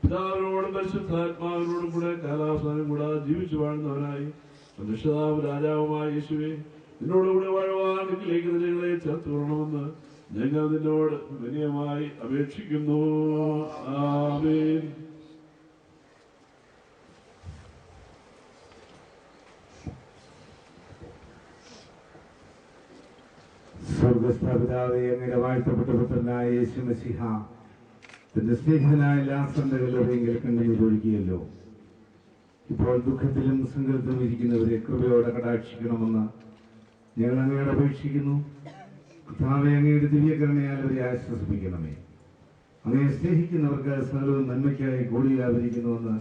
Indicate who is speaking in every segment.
Speaker 1: പിതാവിനോടും പരിശുദ്ധാത്മാവിനോടും കൂടെ കാലാവസാനം കൂടാതെ ജീവിച്ചു വാഴുന്നവനായി രക്ഷിതാവ് രാജാവുമായ യേശുവേ, നിന്നോടുകൂടെ വാഴുവാൻ നിന്നിലേക്ക് നിലകളെ ചേർത്ത് കൊള്ളണമെന്ന് ഞങ്ങൾ നിന്നോട് വിനയമായി അപേക്ഷിക്കുന്നു. ആമേൻ.
Speaker 2: സ്വർഗസ്ഥാപിതാവേ, അങ്ങയുടെ വാഴ്ത്തപ്പെട്ട പുത്രനായ യേശു മശിഹ തന്റെ സ്നേഹിതനായ ലാസറിന്റെ കല്ലറയെങ്കിൽ കണ്ണുനീരൊഴുകിയല്ലോ. ഇപ്പോൾ ദുഃഖത്തിലും സങ്കടത്തിലും ഇരിക്കുന്നവരെ കൃപയോടെ കടാക്ഷിക്കണമെന്ന് ഞങ്ങൾ അങ്ങയോട് അപേക്ഷിക്കുന്നു. കർത്താവേ, അങ്ങയുടെ ദിവ്യകരുണയാൽ അവരെ ആശ്വസിപ്പിക്കണമേ. അങ്ങയെ സ്നേഹിക്കുന്നവർക്ക് സകലവും നന്മയ്ക്കായി കൂടി വ്യാപരിക്കുന്നുവെന്ന്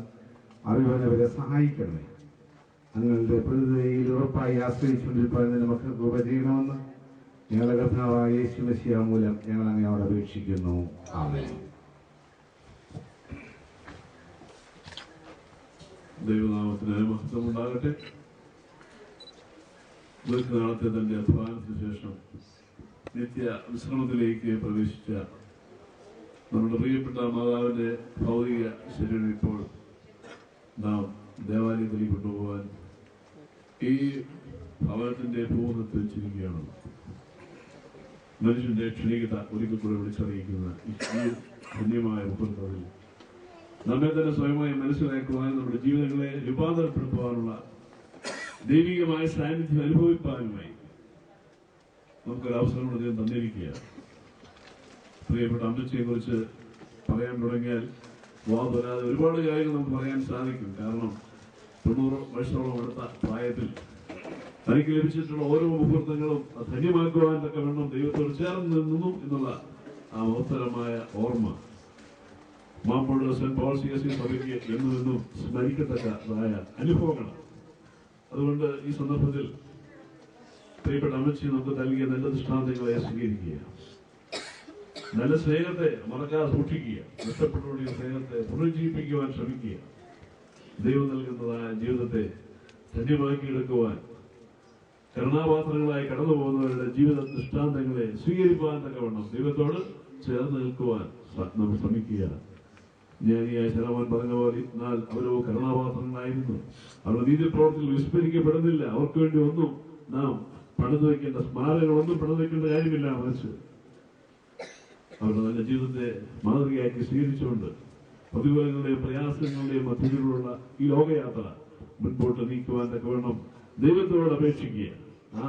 Speaker 2: അറിവാൻ അവരെ സഹായിക്കണമേ. അങ്ങയുടെ പ്രതിയിൽ ഉറപ്പായി ആശ്രയിച്ചുകൊണ്ടിരിക്കുന്ന മക്കൾക്ക് കൃപ ചെയ്യണമെന്ന് ഞങ്ങളുടെ കർത്താവായ യേശു മശിഹ മൂലം ഞങ്ങൾ അങ്ങയോട് അപേക്ഷിക്കുന്നു. ആമേൻ.
Speaker 1: ദൈവനാമത്തിന് മഹത്വമുണ്ടാകട്ടെ. ദീർഘനാളത്തെ തന്റെ അധ്വാനത്തിന് ശേഷം നിത്യ വിശ്രമത്തിലേക്ക് പ്രവേശിച്ച നമ്മുടെ പ്രിയപ്പെട്ട മാതാവിന്റെ ഭൗതിക ശരീരം ഇപ്പോൾ നാം ദേവാലയത്തിലേക്ക് കൊണ്ടുപോകാൻ ഈ ഭവനത്തിന്റെ പൂർണ്ണത്തിൽ വെച്ചിരിക്കുകയാണ്. മനുഷ്യന്റെ ക്ഷണികത ഒരിക്കൽ കൂടെ വിളിച്ചറിയിക്കുന്ന ഈ ധന്യമായ മുഹൂർത്തത്തിൽ നമ്മെ തന്നെ സ്വയമായി മനസ്സിലാക്കുവാനും നമ്മുടെ ജീവിതങ്ങളെ രൂപാന്തരപ്പെടുത്തുവാനുള്ള ദൈവികമായ സാന്നിധ്യം അനുഭവിപ്പാനുമായി നമുക്കൊരവസരം കൂടെ തന്നിരിക്കുകയാണ്. പ്രിയപ്പെട്ട അമ്മച്ചിയെ കുറിച്ച് പറയാൻ തുടങ്ങിയാൽ വാദരാതെ ഒരുപാട് കാര്യങ്ങൾ നമുക്ക് പറയാൻ സാധിക്കും. കാരണം 90 വർഷത്തോളം അടുത്ത പ്രായത്തിൽ തനിക്ക് ലഭിച്ചിട്ടുള്ള ഓരോ മുഹൂർത്തങ്ങളും ധന്യമാക്കുവാൻ തക്ക വേണം ദൈവത്തോട് ചേർന്ന് നിന്നു എന്നുള്ള ആ മഹത്തരമായ ഓർമ്മ മാമ്പോട് സെന്റ് പോൾ CSC സഭയ്ക്ക് എന്നും സ്മരിക്കത്തക്കതായ അനുഭവങ്ങളാണ്. അതുകൊണ്ട് ഈ സന്ദർഭത്തിൽ പ്രിയപ്പെട്ട അമ്മച്ചി നമുക്ക് നൽകിയ നല്ല ദൃഷ്ടാന്തങ്ങളെ സ്വീകരിക്കുക, നല്ല സ്നേഹത്തെ മറക്കാതെ സൂക്ഷിക്കുക, നഷ്ടപ്പെട്ടുകൊണ്ടിരിക്കുന്ന സ്നേഹത്തെ പുനരുജ്ജീവിപ്പിക്കുവാൻ ശ്രമിക്കുക, ദൈവം നൽകുന്നതായ ജീവിതത്തെ ധന്യമാക്കിയെടുക്കുവാൻ കരുണാപാത്രങ്ങളായി കടന്നു പോകുന്നവരുടെ ജീവിത ദൃഷ്ടാന്തങ്ങളെ സ്വീകരിക്കുവാൻ തക്കവണ്ണം ദൈവത്തോട് ചേർന്ന് നിൽക്കുവാൻ നമ്മൾ ശ്രമിക്കുക. ജ്ഞാനിയായ ശലോമോൻ പറഞ്ഞ പോലെ എന്നാൽ അവരോ കരുണാപാത്രങ്ങളായിരുന്നു, അവരുടെ നീതിപ്രവർത്തികൾ വിസ്മരിക്കപ്പെടുന്നില്ല, അവർക്ക് വേണ്ടി ഒന്നും നാം പണിതു വയ്ക്കേണ്ട സ്മാരകങ്ങളൊന്നും പണിതു വയ്ക്കേണ്ട കാര്യമില്ല, മറിച്ച് അവരുടെ നല്ല ജീവിതത്തെ മാതൃകയാക്കി സ്വീകരിച്ചുകൊണ്ട് പ്രതികൂലങ്ങളുടെയും പ്രയാസങ്ങളുടെയും മധ്യത്തിലുള്ള ഈ ലോകയാത്ര മുൻപോട്ട് നീക്കുവാൻ തക്കവണ്ണം ദൈവത്തോട് അപേക്ഷിക്കുക. ആ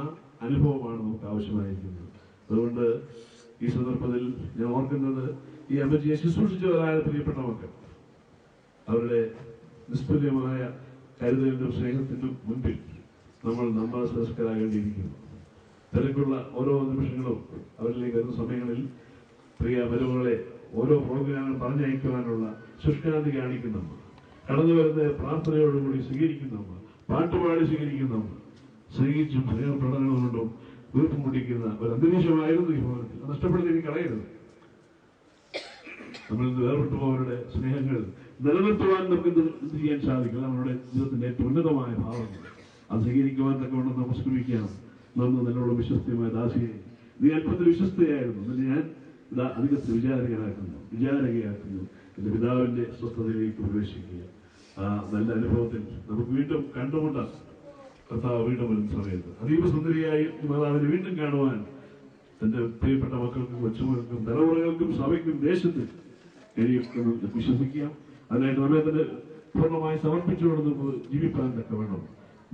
Speaker 1: അനുഭവമാണ് നമുക്ക് ആവശ്യമായിരിക്കുന്നത്. അതുകൊണ്ട് ഈ സന്ദർഭത്തിൽ ഞാൻ ഓർക്കുന്നത് ഈ അമ്മച്ചിയെ ശുശ്രൂഷിച്ചവരായ പ്രിയപ്പെട്ട മക്കൾ അവരുടെ നിസ്തുല്യമായ കരുതലിനും സ്നേഹത്തിനും മുൻപിൽ നമ്മൾ നമ്പാസകരാകേണ്ടിയിരിക്കുന്നു. തിരക്കുള്ള ഓരോ നിമിഷങ്ങളും അവരിലേക്ക് വരുന്ന സമയങ്ങളിൽ പ്രിയ മരുമകളെ ഓരോ പ്രോഗ്രാമുകൾ പറഞ്ഞയക്കുവാനുള്ള ശുഷ്കാന്തി കാണിക്കുന്നമ്മ, കടന്നു വരുന്ന പ്രാർത്ഥനയോടുകൂടി സ്വീകരിക്കുന്നമ്മ, പാട്ടുപാടി സ്വീകരിക്കുന്നമ്മ, സ്നേഹിച്ചും സ്നേഹപ്രകടനം കൊണ്ടും വീർപ്പും മുട്ടിക്കുന്ന ഒരു അന്തരീക്ഷമായിരുന്നു ഈ ഭവനത്തിൽ. നഷ്ടപ്പെടുത്തി കളയരുത്. നമ്മൾ വേർപെട്ടു പോയവരുടെ സ്നേഹങ്ങൾ നിലനിർത്തുവാൻ നമുക്ക് എന്ത് ചെയ്യാൻ സാധിക്കും? നമ്മുടെ ജീവിതത്തിന്റെ ഏറ്റവും ഉന്നതമായ ഭാവങ്ങൾ അത് സ്വീകരിക്കുവാൻ തക്കവണ്ണം നമുക്ക് ശ്രമിക്കാം. നമ്മൾ നല്ലോണം വിശ്വസ്തമായ ദാസിയെ, നീ അല്പത്തിൽ വിശ്വസ്തയായിരുന്നു, എന്നിട്ട് ഞാൻ ഇതാ അധികത്തിൽ വിചാരകയാക്കുന്നു. എന്റെ പിതാവിന്റെ സ്വസ്ഥതയിലേക്ക് പ്രവേശിക്കുക. ആ നല്ല അനുഭവത്തിൽ നമുക്ക് വീണ്ടും കണ്ടുമുട്ടാം. കർത്താവ് വീണ്ടും വരുന്ന സമയത്ത് അതീവ സുന്ദരിയായി മാതാവിനെ വീണ്ടും കാണുവാൻ തന്റെ പ്രിയപ്പെട്ട മക്കൾക്കും കൊച്ചുമക്കൾക്കും തലമുറകൾക്കും സഭയ്ക്കും ദേശത്ത് കഴിയുമെന്ന് വിശ്വസിക്കാം. അതിനായിട്ട് നമ്മെ തന്നെ പൂർണ്ണമായി സമർപ്പിച്ചുകൊണ്ട് നമുക്ക് ജീവിക്കാൻ തക്കവണ്ണം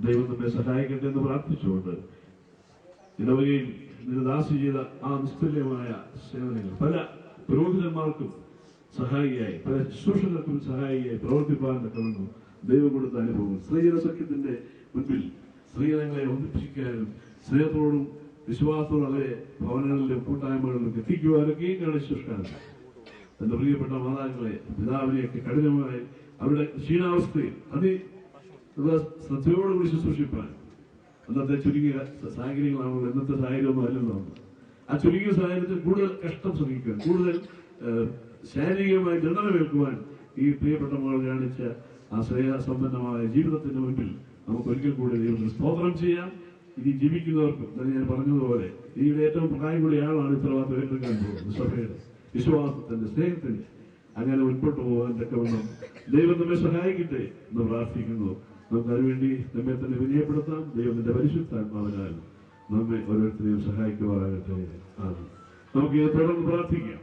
Speaker 1: ദൈവം നമ്മെ സഹായിക്കട്ടെ എന്ന് പ്രാർത്ഥിച്ചുകൊണ്ട് ഇടവകയിൽ ദാസി ചെയ്ത ആ നിസ്തുല്യമായ സേവനങ്ങൾ പല പുരോഹിതന്മാർക്കും സഹായിയായി, പല ശുശ്രൂഷകർക്കും സഹായിയായി പ്രവർത്തിപ്പാൻ തക്കവണ്ണം ദൈവം കൊടുത്ത അനുഭവം സ്ത്രീജന സഖ്യത്തിന്റെ മുൻപിൽ സ്ത്രീജനങ്ങളെ ഒന്നിപ്പിക്കാനും സ്നേഹത്തോടും വിശ്വാസത്തോടും അവരെ ഭവനങ്ങളിലും കൂട്ടായ്മകളിലും എത്തിക്കുവാനൊക്കെയും കാണുന്ന ശുശ്രൂഷ തന്റെ പ്രിയപ്പെട്ട മാതാക്കളെ പിതാവിനെയൊക്കെ കഠിനമായി അവരുടെ ക്ഷീണാവസ്ഥയിൽ ശ്രദ്ധയോടുകൂടി ശുശ്രൂഷിപ്പാൻ അന്നത്തെ ചുരുങ്ങിയ സാഹചര്യങ്ങളാണല്ലോ, ഇന്നത്തെ സാഹചര്യമൊന്നും അല്ലല്ലോ. ആ ചുരുങ്ങിയ സാഹചര്യത്തിൽ കൂടുതൽ കഷ്ടം ശ്രമിക്കുവാൻ, കൂടുതൽ ശാരീരികമായി ദണ്ഡനമേൽക്കുവാൻ ഈ പ്രിയപ്പെട്ട മകൾ കാണിച്ച ആ സ്നേഹസമ്പന്നമായ ജീവിതത്തിന്റെ മുൻപിൽ നമുക്ക് ഒരിക്കൽ കൂടി ദൈവത്തിന് സ്തോത്രം ചെയ്യാം. ഇനി ജീവിക്കുന്നവർക്കും തന്നെ ഞാൻ പറഞ്ഞതുപോലെ ഇതിയുടെ ഏറ്റവും പ്രായം കൂടിയ ആളാണ് ഉത്തരവാദിത്വം ഏറ്റെടുക്കാൻ പോകുന്നത്. സഭയുടെ വിശ്വാസത്തിന്റെ സ്നേഹത്തിന്റെ അങ്ങനെ മുൻപോട്ട് പോകാൻ തക്കവണ്ണം ദൈവം നമ്മെ സഹായിക്കട്ടെ എന്ന് പ്രാർത്ഥിക്കുന്നു. നമുക്ക് അതിനുവേണ്ടി നമ്മെ തന്നെ വിജയപ്പെടുത്താം. ദൈവത്തിന്റെ പരിശുദ്ധാത്മാവിനാൽ നമ്മെ ഓരോരുത്തരെയും സഹായിക്കുവാനാകട്ടെ. നമുക്ക് തുടർന്ന് പ്രാർത്ഥിക്കാം.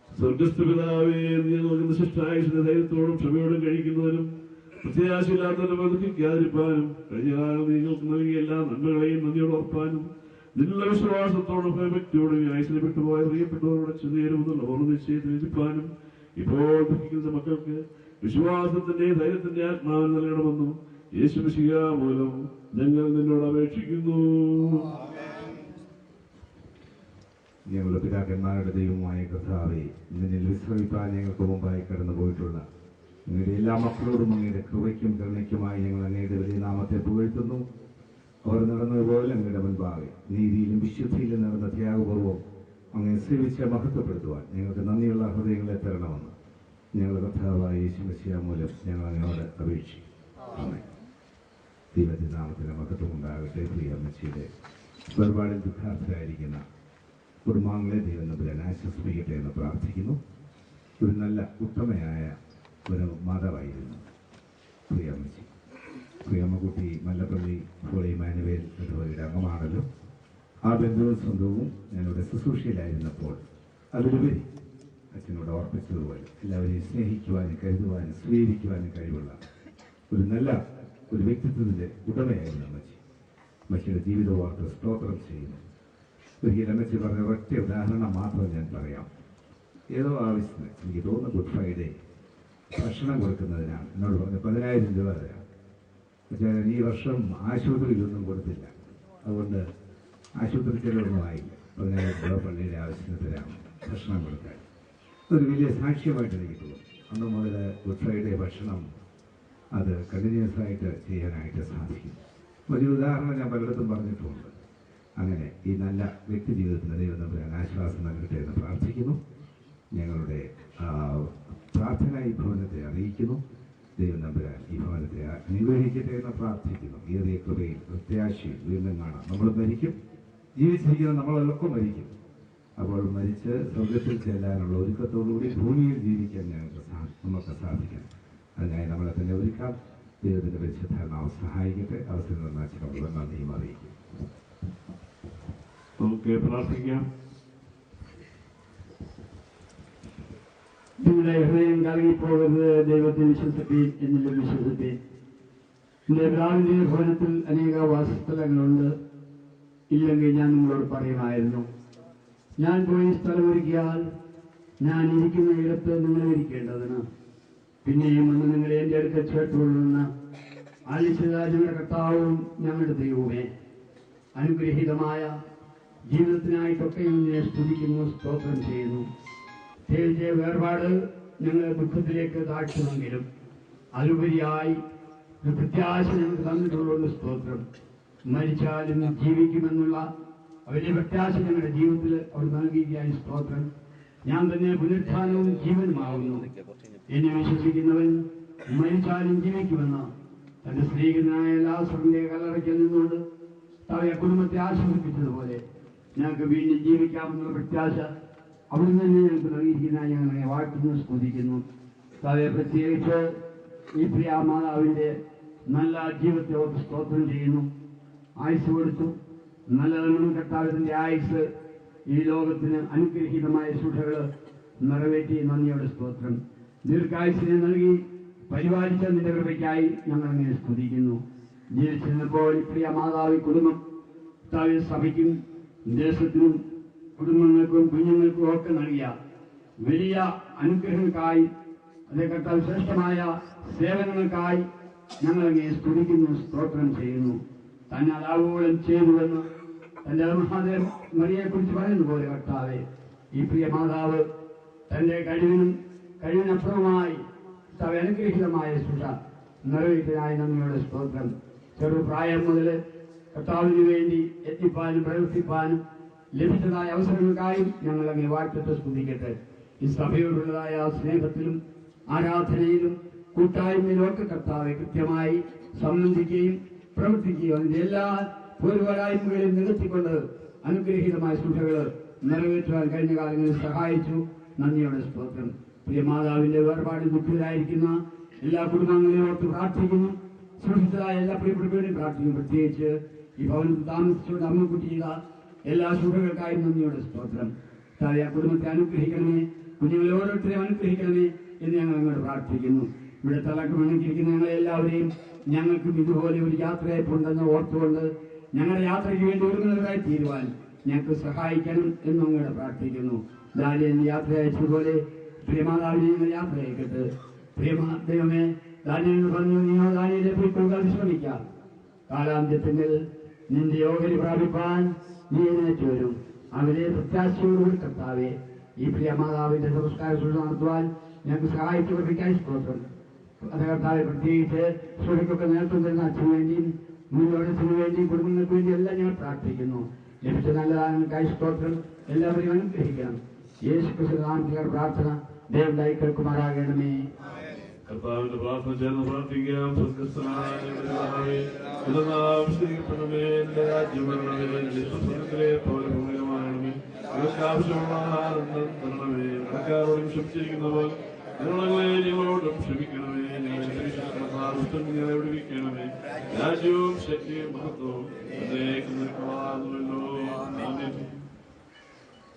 Speaker 1: സ്വർഗസ്ഥ പിതാവേ, നീ നോക്കുന്ന ശിഷ്ടായുസിന്റെ ധൈര്യത്തോടും ക്ഷമയോടും കഴിക്കുന്നതിനും പ്രത്യാശയില്ലാത്തവരും ഒതുക്കിക്കാതിരിപ്പാനും കഴിഞ്ഞ കാലം നിങ്ങൾക്ക് നൽകിയ എല്ലാ നന്മകളെയും നന്ദിയോട് ഓർപ്പാനും നിന്നുള്ള വിശ്വാസത്തോടും ഭയഭക്തിയോടും ആയുസിനെ വിട്ടുപോയ പ്രിയപ്പെട്ടവരോട് ചെന്നേരുമെന്നുള്ള ഓർമ്മ നിശ്ചയത്തിൽ ഇരിപ്പാനും ഇപ്പോൾ ദുഃഖിക്കുന്ന മക്കൾക്ക് വിശ്വാസത്തിന്റെ ധൈര്യത്തിന്റെ ആത്മാവ് നൽകണമെന്നും യേശു മിശിഹാ മൂലം ഞങ്ങൾ നിന്നോട് അപേക്ഷിക്കുന്നു.
Speaker 2: ഞങ്ങളുടെ പിതാക്കന്മാരുടെ ദൈവമായ കർത്താവേ, നിന്നിൽ വിശ്രമിപ്പാൻ ഞങ്ങൾക്ക് മുമ്പായി കടന്നു പോയിട്ടുള്ള അങ്ങയുടെ എല്ലാ മക്കളോടും അങ്ങയുടെ കൃപയ്ക്കും കരുണയ്ക്കുമായി ഞങ്ങൾ അങ്ങയുടെ വലിയ നാമത്തെ പുകഴ്ത്തുന്നു. അവർ നടന്നതുപോലെ അങ്ങയുടെ മുൻപാകെ നീതിയിലും വിശുദ്ധിയിലും നടന്ന ത്യാഗപൂർവ്വം അങ്ങ് സേവിച്ച മഹത്വപ്പെടുത്തുവാൻ ഞങ്ങൾക്ക് നന്ദിയുള്ള ഹൃദയങ്ങളെ തരണമെന്ന് ഞങ്ങളുടെ കർത്താവായ യേശു മിശിഹാ മൂലം ഞങ്ങൾ അങ്ങയോട് അപേക്ഷിക്കും. ദൈവത്തിന്റെ നാമത്തിന് മഹത്വം ഉണ്ടാകട്ടെ. പ്രിയ അമ്മച്ചിയുടെ വേർപാടിൽ ദുഃഖാർത്ഥരായിരിക്കുന്ന കുടുംബാംഗങ്ങളെ ദൈവം നമ്പുരാൻ ആശ്വസിപ്പിക്കട്ടെ എന്ന് പ്രാർത്ഥിക്കുന്നു. ഒരു നല്ല ഉത്തമയായ ഒരു മാതാവായിരുന്നു പ്രിയ അമ്മച്ചി. പ്രിയമ്മക്കുട്ടി മല്ലപ്പള്ളി ഹോളി ഇമ്മാനുവേൽ ഇടവകയുടെ അംഗമാണല്ലോ. ആ ബന്ധുവും സ്വന്തവും ഞാനിവിടെ ശുശ്രൂഷയിലായിരുന്നപ്പോൾ അതിലുപരി അച്ഛനോട് ഓർപ്പിച്ചതുപോലെ എല്ലാവരെയും സ്നേഹിക്കുവാനും കരുതുവാനും സ്വീകരിക്കുവാനും കഴിവുള്ള ഒരു നല്ല ഒരു വ്യക്തിത്വത്തിൻ്റെ ഉടമയായിരുന്നു അമ്മച്ചി. അമ്മച്ചിയുടെ ജീവിത വാർത്ത സ്തോത്രം ചെയ്യുന്നു. ഒരിക്കലും അമ്മച്ചി പറഞ്ഞ ഒറ്റ ഉദാഹരണം മാത്രം ഞാൻ പറയാം. ഏതോ ആവശ്യത്തിന് എനിക്ക് തോന്നുന്നു ഗുഡ് ഫ്രൈഡേ ഭക്ഷണം കൊടുക്കുന്നതിനാണ് എന്നോട് പറഞ്ഞ 10,000 രൂപ തരാം. പക്ഷേ ഈ വർഷം ആശുപത്രിയിലൊന്നും കൊടുത്തില്ല, അതുകൊണ്ട് ആശുപത്രി ചെലവൊന്നും ആയില്ല. 10,000 രൂപ പള്ളിയുടെ ആവശ്യത്തിന് തരാം ഭക്ഷണം കൊടുക്കാൻ. അതൊരു വലിയ സാക്ഷ്യമായിട്ട് എനിക്ക് തോന്നുന്നു. അന്ന് മുതൽ ഗുഡ് ഫ്രൈഡേ ഭക്ഷണം അത് കണ്ടിന്യൂസ് ആയിട്ട് ചെയ്യാനായിട്ട് സാധിക്കും. ഒരു ഉദാഹരണം ഞാൻ പലയിടത്തും പറഞ്ഞിട്ടുമുണ്ട്. അങ്ങനെ ഈ നല്ല വ്യക്തി ജീവിതത്തിന് ദൈവം തമ്പുരാൻ ആശ്വാസം നൽകട്ടെ എന്ന് പ്രാർത്ഥിക്കുന്നു. ഞങ്ങളുടെ പ്രാർത്ഥന ഈ ഭവനത്തെ അറിയിക്കുന്നു. ദൈവം തമ്പുരാൻ ഈ ഭവനത്തെ അനുഗ്രഹിക്കട്ടെ എന്ന് പ്രാർത്ഥിക്കുന്നു. ഏറിയ കൃപയിൽ പ്രത്യാശയിൽ വീണ്ടും കാണാം. നമ്മൾ മരിക്കും, ജീവിച്ചിരിക്കുന്ന നമ്മളൊക്കെ മരിക്കും. അപ്പോൾ മരിച്ച് സ്വർഗത്തിൽ ചെല്ലാനുള്ള ഒരുക്കത്തോടുകൂടി ഭൂമിയിൽ ജീവിക്കാൻ നമുക്ക് സാധിക്കണം. അതിനായി നമ്മളെ തന്നെ ഒരുക്കാം. ദൈവത്തിൻ്റെ പരിശുദ്ധാത്മാവ് സഹായിക്കട്ടെ. അവസരം തന്ന അച്ഛനോട് നന്ദിയും അറിയിക്കും.
Speaker 1: നമുക്ക് പ്രാർത്ഥിക്കാം.
Speaker 3: നിങ്ങളുടെ ഹൃദയം കലങ്ങിപ്പോകരുത്. ദൈവത്തെ വിശ്വസിപ്പീൻ, എന്നിലും വിശ്വസിപ്പീൻ. എൻ്റെ പിതാവിൻ്റെ ഭവനത്തിൽ അനേക വാസസ്ഥലങ്ങളുണ്ട്. ഇല്ലെങ്കിൽ ഞാൻ നിങ്ങളോട് പറയുമായിരുന്നു. ഞാൻ പോയി സ്ഥലമൊരുക്കിയാൽ ഞാൻ ഇരിക്കുന്ന ഇടത്ത് നിങ്ങൾ ഇരിക്കേണ്ടതിന് പിന്നെയും വന്ന് നിങ്ങളെ എൻ്റെ അടുത്ത് ചേർത്തുകൊള്ളുന്ന ആലിച്ചത ഞങ്ങളുടെ കർത്താവും ഞങ്ങളുടെ ദൈവവുമേ, അനുഗ്രഹീതമായ ജീവിതത്തിനായിട്ടൊക്കെയും ഞാൻ സ്തുതിക്കുന്നു, സ്തോത്രം ചെയ്യുന്നു. പ്രത്യേകിച്ച് വേർപാട് ഞങ്ങൾ ദുഃഖത്തിലേക്ക് താഴ്ത്തുമെങ്കിലും അതിലുപരിയായി ഒരു പ്രത്യാശ ഞങ്ങൾക്ക് തന്നിട്ടുള്ളൊരു സ്തോത്രം. മരിച്ചാലും ജീവിക്കുമെന്നുള്ള അവരുടെ പ്രത്യാശ ഞങ്ങളുടെ ജീവിതത്തിൽ അവർ നൽകിയായി സ്തോത്രം. ഞാൻ തന്നെ പുനരുത്ഥാനവും ജീവനുമാകുന്നു. എന്നെ വിശ്വസിക്കുന്നവൻ മരിച്ചാലും ജീവിക്കുമെന്ന് തന്റെ സ്നേഹിതനായ ലാസറിന്റെ കല്ലറയ്ക്കൽ നിന്നുകൊണ്ട് അവരെ കുടുംബത്തെ ആശ്വസിപ്പിച്ചതുപോലെ ഞങ്ങൾക്ക് വീണ്ടും ജീവിക്കാമെന്നുള്ള പ്രത്യാശ അവിടുന്ന് തന്നെ ഞങ്ങൾക്ക് നൽകിയിരിക്കുന്ന ഞങ്ങളെ വാഴ്ത്തുന്നു, സ്തുതിക്കുന്നു. അവയെ പ്രത്യേകിച്ച് ഈ പ്രിയ മാതാവിന്റെ നല്ല ജീവിതത്തെ ഓർത്ത് സ്തോത്രം ചെയ്യുന്നു. ആയുസ് കൊടുത്തു നല്ലതെന്നും കർത്താവിന്റെ ആയുസ് ഈ ലോകത്തിന് അനുഗ്രഹീതമായ ശുശ്രൂഷകൾ നിറവേറ്റി നന്ദിയോടെ സ്തോത്രം. ദീർഘായുസിനെ നൽകി പരിപാലിച്ച നിന്റെ കൃപയ്ക്കായി ഞങ്ങൾ അങ്ങനെ സ്തുതിക്കുന്നു. ജീവിച്ചിരുന്നപ്പോൾ ഈ പ്രിയ മാതാവ് കുടുംബം സഭയ്ക്കും ദേശത്തിനും കുടുംബങ്ങൾക്കും കുഞ്ഞുങ്ങൾക്കും ഒക്കെ നൽകിയ വലിയ അനുഗ്രഹങ്ങൾക്കായി അതേ കർത്താവ് ശ്രേഷ്ഠമായ സേവനങ്ങൾക്കായി ഞങ്ങൾ അങ്ങനെ സ്തുതിക്കുന്നു, സ്തോത്രം ചെയ്യുന്നു. തന്നെ അതാവോളം ചെയ്തുവെന്ന് തന്റെ മഹാദേവ മറിയെക്കുറിച്ച് പറയുന്ന പോലെ കർത്താവെ ഈ പ്രിയ മാതാവ് തന്റെ കഴിവിനപ്പുറമായി അനുഗ്രഹീതമായ ശുശ്രൂഷ നിറവേറ്റായി നന്ദിയോടെ സ്തോത്രം. ചെറുപ്രായം മുതൽ കർത്താവിന് വേണ്ടി എത്തിപ്പാനും പ്രവർത്തിപ്പാനും ലഭിച്ചതായ അവസരങ്ങൾക്കായും ഞങ്ങൾ അങ്ങനെ വാഴ്ത്തത്തെ സ്തുതിക്കട്ടെ. ഈ സഭയോടുള്ളതായ സ്നേഹത്തിലും ആരാധനയിലും കൂട്ടായ്മയിലും ഒക്കെ കർത്താവെ കൃത്യമായി സംബന്ധിക്കുകയും പ്രവർത്തിക്കുകയും അതിന്റെ എല്ലാ പൂർവ്വരായ്മകളെയും നികത്തിക്കൊണ്ട് അനുഗ്രഹീതമായ ശുശ്രൂഷകൾ നിറവേറ്റുവാൻ കഴിഞ്ഞ കാലങ്ങളിൽ സഹായിച്ചു. നന്ദിയോടെ സ്തോത്രം. പ്രിയ മാതാവിന്റെ വേർപാട് ദുഃഖിതരായിരിക്കുന്ന എല്ലാ കുടുംബങ്ങളെയും ഓർത്ത് പ്രാർത്ഥിക്കുന്നു. സുരക്ഷിതരായ എല്ലാ പ്രിയപ്പെട്ടവരെയും പ്രാർത്ഥിക്കുന്നു. പ്രത്യേകിച്ച് ഈ ഭവനത്തിൽ താമസിച്ചുകൊണ്ട് അമ്മക്കുട്ടി ചെയ്ത എല്ലാ ശുഭകൾക്കായും നന്ദിയോടെ സ്തോത്രം. താഴെ ആ കുടുംബത്തെ അനുഗ്രഹിക്കണമേ, കുഞ്ഞുങ്ങളെ ഓരോരുത്തരെയും അനുഗ്രഹിക്കണമേ എന്ന് ഞങ്ങൾ അങ്ങോട്ട് പ്രാർത്ഥിക്കുന്നു. ഇവിടെ തലക്ക് മണിക്കിരിക്കുന്ന ഞങ്ങളെ എല്ലാവരെയും ഞങ്ങൾക്കും ഇതുപോലെ ഒരു യാത്രയപ്പുണ്ടെന്ന് ഓർത്തുകൊണ്ട് ഞങ്ങളുടെ യാത്രയ്ക്ക് വേണ്ടി ഒരുങ്ങുന്നവരായി തീരുവാൻ ഞങ്ങൾക്ക് സഹായിക്കണം എന്നും അങ്ങോട്ട് പ്രാർത്ഥിക്കുന്നു. ദാനിയേൽ യാത്ര അയച്ചതുപോലെ പ്രിയമാതാവിനെ ഞങ്ങൾ യാത്ര അയക്കട്ടെ. ദൈവമേ, ദാനിയേൽ പറഞ്ഞു, നീയോ ദാനിയേലെ പോയിക്കൊടുക്കാൻ ശ്രമിക്കാം. കാലാന്ത്യത്തിൽ നിന്റെ ഓഹരി പ്രാപിപ്പാൻ നീ എഴുന്നേറ്റ് വരും. അവരെ പ്രത്യാശയോടുകൂടി കർത്താവെ ഈ പ്രിയമാതാവിന്റെ സംസ്കാര ശുശ്രൂഷ നടത്തുവാൻ ഞങ്ങൾക്ക് സഹായിച്ചവർക്കായി സ്തോത്രം. അത് കർത്താവെ പ്രത്യേകിച്ച് സുരക്ഷയ്ക്കൊക്കെ നേതൃത്വം തരുന്ന അച്ഛന് വേണ്ടിയും മുന്നോട്ടത്തിന് വേണ്ടിയും കുടുംബങ്ങൾക്ക് വേണ്ടി എല്ലാം ഞങ്ങൾ പ്രാർത്ഥിക്കുന്നു. ലഭിച്ച നല്ല ദാനങ്ങൾക്കായി സ്തോത്രം. എല്ലാവരെയും അനുഗ്രഹിക്കണം. യേശു ക്രിസ്തുവിന്റെ നാമത്തിൽ പ്രാർത്ഥന ദയവായി കേൾക്കുമാറാകണമേ.
Speaker 1: കർത്താവിന്റെ പ്രാർത്ഥന ചേർന്ന് പ്രാർത്ഥിക്കാം. സ്വർഗ്ഗസ്ഥനായ ഞങ്ങളുടെ പിതാവേ, നിന്റെ നാമം സ്തുതിക്കപ്പെടണമേ. നിന്റെ രാജ്യം വരണമേ. നിന്റെ സ്വർഗ്ഗത്തിലെ പോലെ ഭൂമിയിലുമാകണമേ. ഞങ്ങൾക്ക് ആവശ്യമുള്ള ആഹാരം തരണമേ. കടക്കാരോടും ക്ഷമിച്ചിരിക്കുന്നവർ ഞങ്ങളോടും ക്ഷമിക്കണമേ. ഞങ്ങളെ വിടുവിക്കണമേ. രാജ്യവും ശക്തിയും മഹത്വവും എന്നേക്കും നിനക്കുള്ളതാകുന്നുവല്ലോ. ആമേൻ.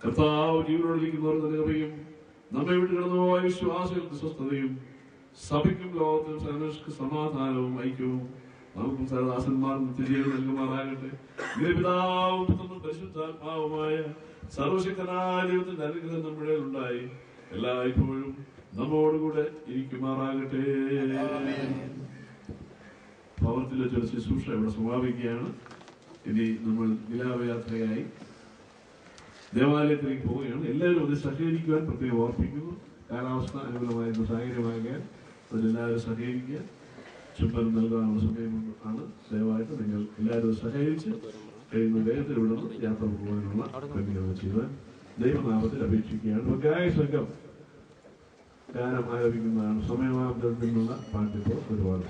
Speaker 1: കർത്താവ് ജീവനോടിരിക്കുന്നവർ നിലകയും നമ്മെ വിട്ട് കിടന്നുപോയ വിശ്വാസികൾക്ക് സ്വസ്ഥതയും സഭയ്ക്കും ലോകത്തിനും സകലർക്കും സമാധാനവും ഐക്യവും നമുക്കും സരദാസന്മാർക്കും തിരികെ നൽകുമാറാകട്ടെ. പിതാവും പുത്രനും പരിശുദ്ധാത്മാവുമായ സർവശക്തനായ ദൈവത്തിന്റെ അനുഗ്രഹം നമ്മുടെ ഉണ്ടായി എല്ലായ്പ്പോഴും നമ്മോടുകൂടെ ഇരിക്കുമാറാകട്ടെ. ഭവനത്തിൽ വെച്ചൊരു ശുശ്രൂഷ ഇവിടെ സമാപിക്കുകയാണ്. ഇനി നമ്മൾ വിലാപയാത്രയായി ദേവാലയത്തിലേക്ക് പോവുകയാണ്. എല്ലാവരും അത് സഹകരിക്കുവാൻ പ്രത്യേകം ഓർപ്പിക്കുന്നു. കാലാവസ്ഥ അനുകൂലമായിരുന്നു സാഹചര്യമാകാൻ അതിലെല്ലാവരും സഹകരിക്കുക. ചുമതല നൽകാനുള്ള സമയം ആണ്. ദയവായിട്ട് നിങ്ങൾ എല്ലാവരും സഹകരിച്ച് കഴിയുന്ന വേഗത്തിൽ വിടണം. യാത്ര പോകാനുള്ള ക്രമീകരണം ചെയ്യുവാൻ ദൈവനാമത്തിൽ അപേക്ഷിക്കുകയാണ്. ഗായ സംഘം ഗാനം ആലപിക്കുന്നതാണ്. സമയമാകുന്നതിൽ നിന്നുള്ള പാട്ടിപ്പോൾ ഒരുപാട്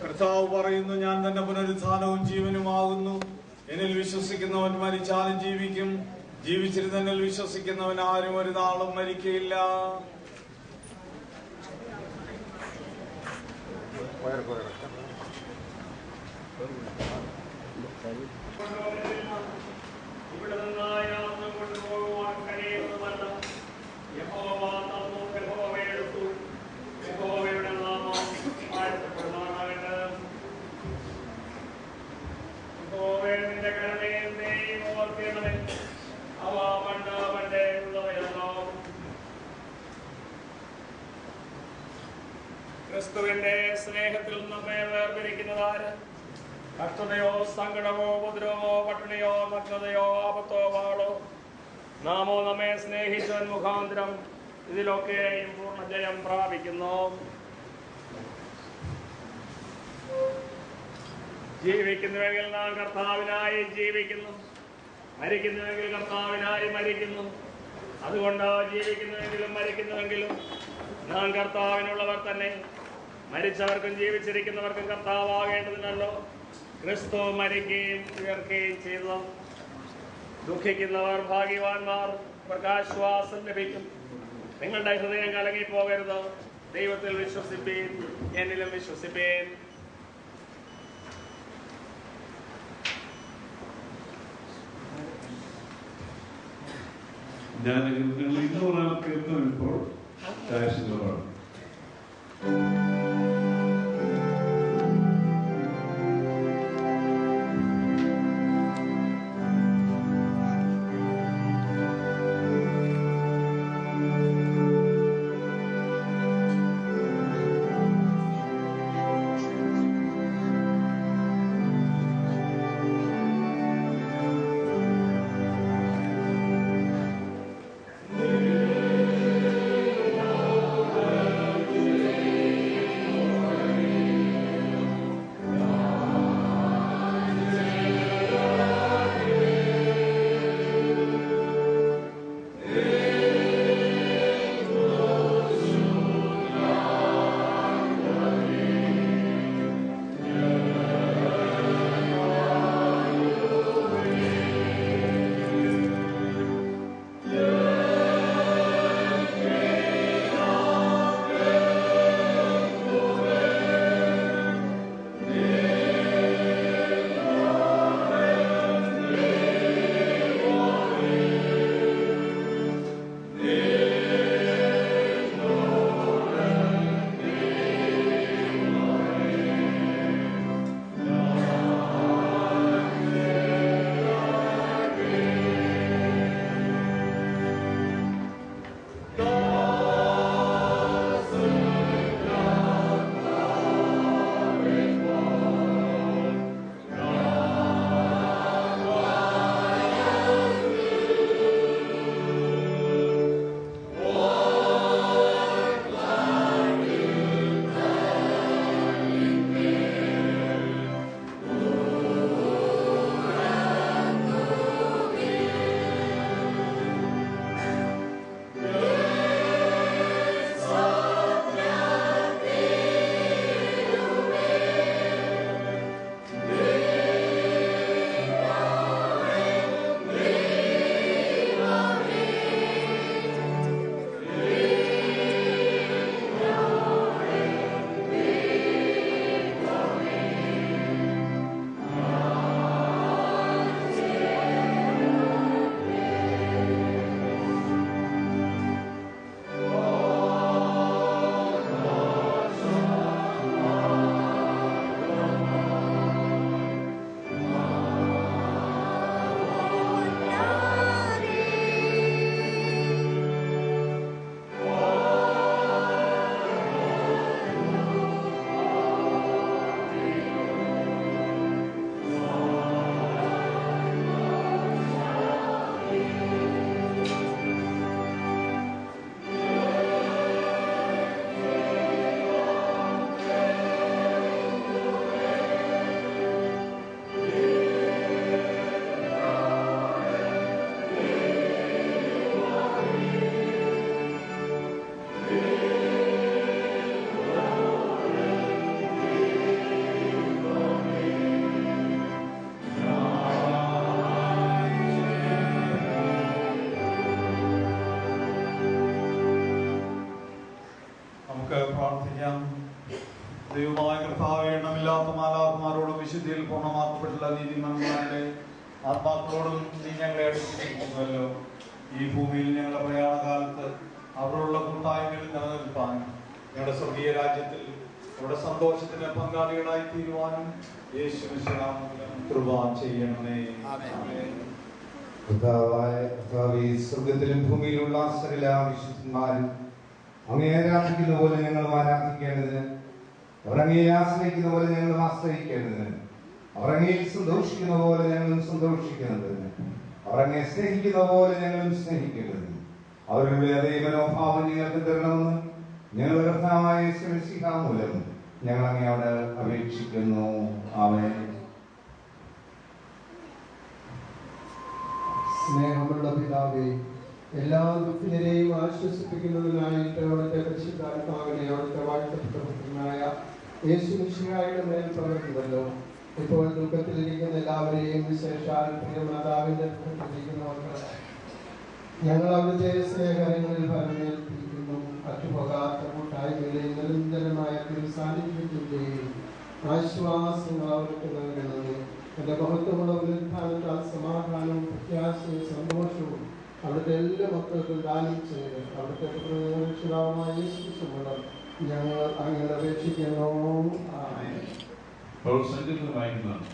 Speaker 4: കർത്താവ് പറയുന്നു, ഞാൻ തന്നെ പുനരുത്ഥാനവും ജീവനുമാകുന്നു. എന്നിൽ വിശ്വസിക്കുന്നവൻ മരിച്ചാലും ജീവിക്കും. ജീവിച്ചിരുന്ന എന്നിൽ വിശ്വസിക്കുന്നവൻ ആരും ഒരു നാളും മരിക്കയില്ല.
Speaker 5: ഇവിടെ നിന്നായി യാത്ര കൊണ്ടുപോകുവാൻ കഴിയുന്നതല്ല. യഹോവ തന്നു, യഹോവയെടുത്തു. യഹോവയുടെ നാമം വാഴ്ത്തപ്പെടുമാറാകട്ടെ. യഹോവേ, നിന്റെ കരുണയും ദയയും ഓർക്കണമേ. അവ പണ്ട് പണ്ടേ ഉള്ളവയല്ലോ. ക്രിസ്തുവിന്റെ സ്നേഹത്തിൽ നമ്മെ വേർപിരിക്കുന്നതാര്? കഷ്ടതയോ സങ്കടമോ ഉപദ്രവമോ പട്ടിണിയോ നഗ്നതയോ ആപത്തോ വാളോ? നാമോ നമ്മെ സ്നേഹിച്ചവൻ മുഖാന്തരം ഇതിലൊക്കെയും പൂർണ്ണജയം പ്രാപിക്കുന്നു. ജീവിക്കുന്നുവെങ്കിൽ നാം കർത്താവിനായി ജീവിക്കുന്നു, മരിക്കുന്നുവെങ്കിൽ കർത്താവിനായി മരിക്കുന്നു. അതുകൊണ്ട് ജീവിക്കുന്നുവെങ്കിലും മരിക്കുന്നുവെങ്കിലും നാം കർത്താവിനുള്ളവർ തന്നെ. മരിച്ചവർക്കും ജീവിച്ചിരിക്കുന്നവർക്കും കർത്താവാകേണ്ടതിനല്ലോ ക്രിസ്തു മരിക്കുകയും ഉയർക്കുകയും ചെയ്തു. ദുഃഖിക്കുന്നവർ ഭാഗ്യവാന്മാർ, അവർക്ക് ആശ്വാസം ലഭിക്കും. നിങ്ങളുടെ ഹൃദയം കലങ്ങിപ്പോകരുത്. ദൈവത്തിൽ വിശ്വസിപ്പീൻ, എന്നിലും വിശ്വസിപ്പീൻ.
Speaker 1: ഞാൻ നിങ്ങൾ ഇന്നോറാം കീർത്തനം ഇപ്പോൾ കാശികളാണ്.
Speaker 4: ദൈവമായ കർത്താവേ, എണ്ണമില്ലാത്ത മാലാഖമാരോടും വിശുദ്ധിയിൽ പൂർണ്ണമാക്കപ്പെട്ടുള്ള നീതിമാന്മാരുടെ ആത്മാക്കളോടും നീ ഞങ്ങളെ അടുപ്പിച്ചിരിക്കുന്നുവല്ലോ. ഈ ഭൂമിയിൽ ഞങ്ങളുടെ പ്രയാണകാലത്ത് അവരുള്ള കൂട്ടായ്മയിൽ നിലനിൽപ്പാൻ, ഞങ്ങളുടെ സ്വർഗീയ രാജ്യത്തിൽ നമ്മുടെ സന്തോഷത്തിന് പങ്കാളികളായി തീരുവാനും യേശുവിന്റെ നാമത്തിൽ കൃപ ചെയ്യണമേ.
Speaker 2: സ്വർഗത്തിലും ഭൂമിയിലുള്ള സകല വിശുദ്ധന്മാരും അങ്ങേ ആരാധിക്കുന്ന പോലെ ഞങ്ങൾ ആരാധിക്കേണ്ടതിന്, അവർ അങ്ങയെ ആശ്രയിക്കുന്ന പോലെ ഞങ്ങൾ ആശ്രയിക്കേണ്ടതിന്, അവർ അങ്ങയിൽ സന്തോഷിക്കുന്ന പോലെ ഞങ്ങളും സന്തോഷിക്കേണ്ടതിന്, അവർ അങ്ങയെ സ്നേഹിക്കുന്ന പോലെ ഞങ്ങളും സ്നേഹിക്കേണ്ടതിന് അവരുടെ അതേ മനോഭാവം ഞങ്ങൾക്ക് തരണമെന്ന് ഞങ്ങളുടെ കർത്താവായ യേശു മിശിഹ മൂലം ഞങ്ങൾ അങ്ങയോട് അപേക്ഷിക്കുന്നു. ആമേൻ.
Speaker 6: സ്നേഹമുള്ള പിതാവേ, എല്ലാ ദുഃഖിതരെയും ആശ്വസിപ്പിക്കുന്നതിനായിട്ട് അവിടുത്തെ പരിശുദ്ധാത്മാവിനെ അവിടുത്തെ വാഴ്ത്തപ്പെട്ട യേശു മിശിഹായുടെ മേൽ പകർന്നുവല്ലോ. ഇപ്പോൾ ദുഃഖത്തിലിരിക്കുന്ന എല്ലാവരെയും, വിശേഷാൽ പ്രിയമാതാവിന്റെ ദുഃഖത്തിലിരിക്കുന്നവർക്ക് ഞങ്ങൾ അവിടുത്തെ സ്നേഹങ്ങളിൽ ഫലമേൽപ്പിക്കുന്നു. അറ്റുപോകാത്ത കൂട്ടായ്മയിലെ നിരന്തരമായ സാന്നിധ്യത്തിന്റെയും ആശ്വാസങ്ങൾ അവർക്ക് നൽകണമേ. എന്റെ മഹത്വമുള്ള ഉത്ഥാനത്താൽ സമാധാനവും പ്രത്യാശയും സന്തോഷവും അവിടുത്തെ എല്ലാ മക്കൾക്കും ദാനം ചെയ്ത് അവിടുത്തെ രക്ഷിതാവുമായ യേശു മൂലം ഞങ്ങൾ അങ്ങനെ അപേക്ഷിക്കുന്നു.
Speaker 1: വായിക്കുന്നതാണ്.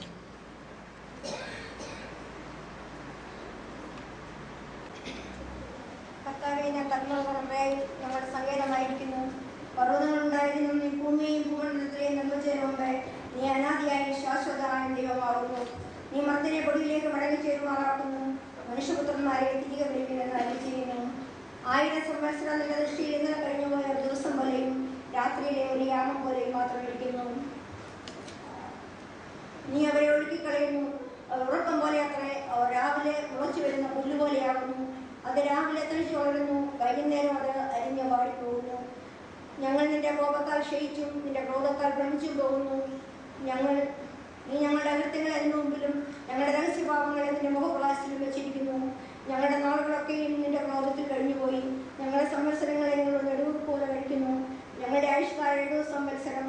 Speaker 7: ഞങ്ങളുടെ സങ്കേതമായിരിക്കുന്നു. പർവ്വതങ്ങളുണ്ടായിരുന്നു, നീ ഭൂമിയെയും ഭൂമണ്ഡലത്തിലെയും നിർമ്മിച്ചതിന് മുമ്പ് നീ അനാദിയായി ശാശ്വതമായ ദൈവമാകുന്നു. നീ മർദ്ദനെ പൊടിയിലേക്ക് മടങ്ങിച്ചേരുമാറാക്കുന്നു, മനുഷ്യപുത്രന്മാരെ തിരികെ വിളിക്കുമെന്ന് അരുളി ചെയ്യുന്നു. 1000 സംവത്സരം നിന്റെ ദൃഷ്ടിയിൽ ഇന്നലെ കഴിഞ്ഞുപോയ ഒരു ദിവസം പോലെയും രാത്രിയിലെ ഒരു യാമം പോലെയും മാത്രം ഇരിക്കുന്നു. നീ അവരെ ഒഴുക്കിക്കളയുന്നു, അവർ ഉറക്കം പോലെ അത്രേ. അവർ രാവിലെ മുളച്ചു വരുന്ന പുല്ല് പോലെയാകുന്നു. അത് രാവിലെ തെളിച്ചു വളരുന്നു, വൈകുന്നേരം അത് അരിഞ്ഞു വാടിപ്പോകുന്നു. ഞങ്ങൾ നിന്റെ കോപത്താൽ ക്ഷയിച്ചും നിന്റെ ക്രോധത്താൽ ഭ്രമിച്ചും പോകുന്നു. നീ ഞങ്ങളുടെ അകൃത്യങ്ങൾ അതിന് മുമ്പിലും ഞങ്ങളുടെ രഹസ്യഭാവങ്ങളെ നിന്റെ മുഖപ്രകാശത്തിലും വെച്ചിരിക്കുന്നു. ഞങ്ങളുടെ നാളുകളൊക്കെയും നിന്റെ ക്രോധത്തിൽ കഴിഞ്ഞുപോയി. ഞങ്ങളുടെ സംവത്സരങ്ങളെ ഞങ്ങൾ നെടുവ് പോലെ കഴിക്കുന്നു. ഞങ്ങളുടെ ആയുഷ്കാലം 70 സംവത്സരം,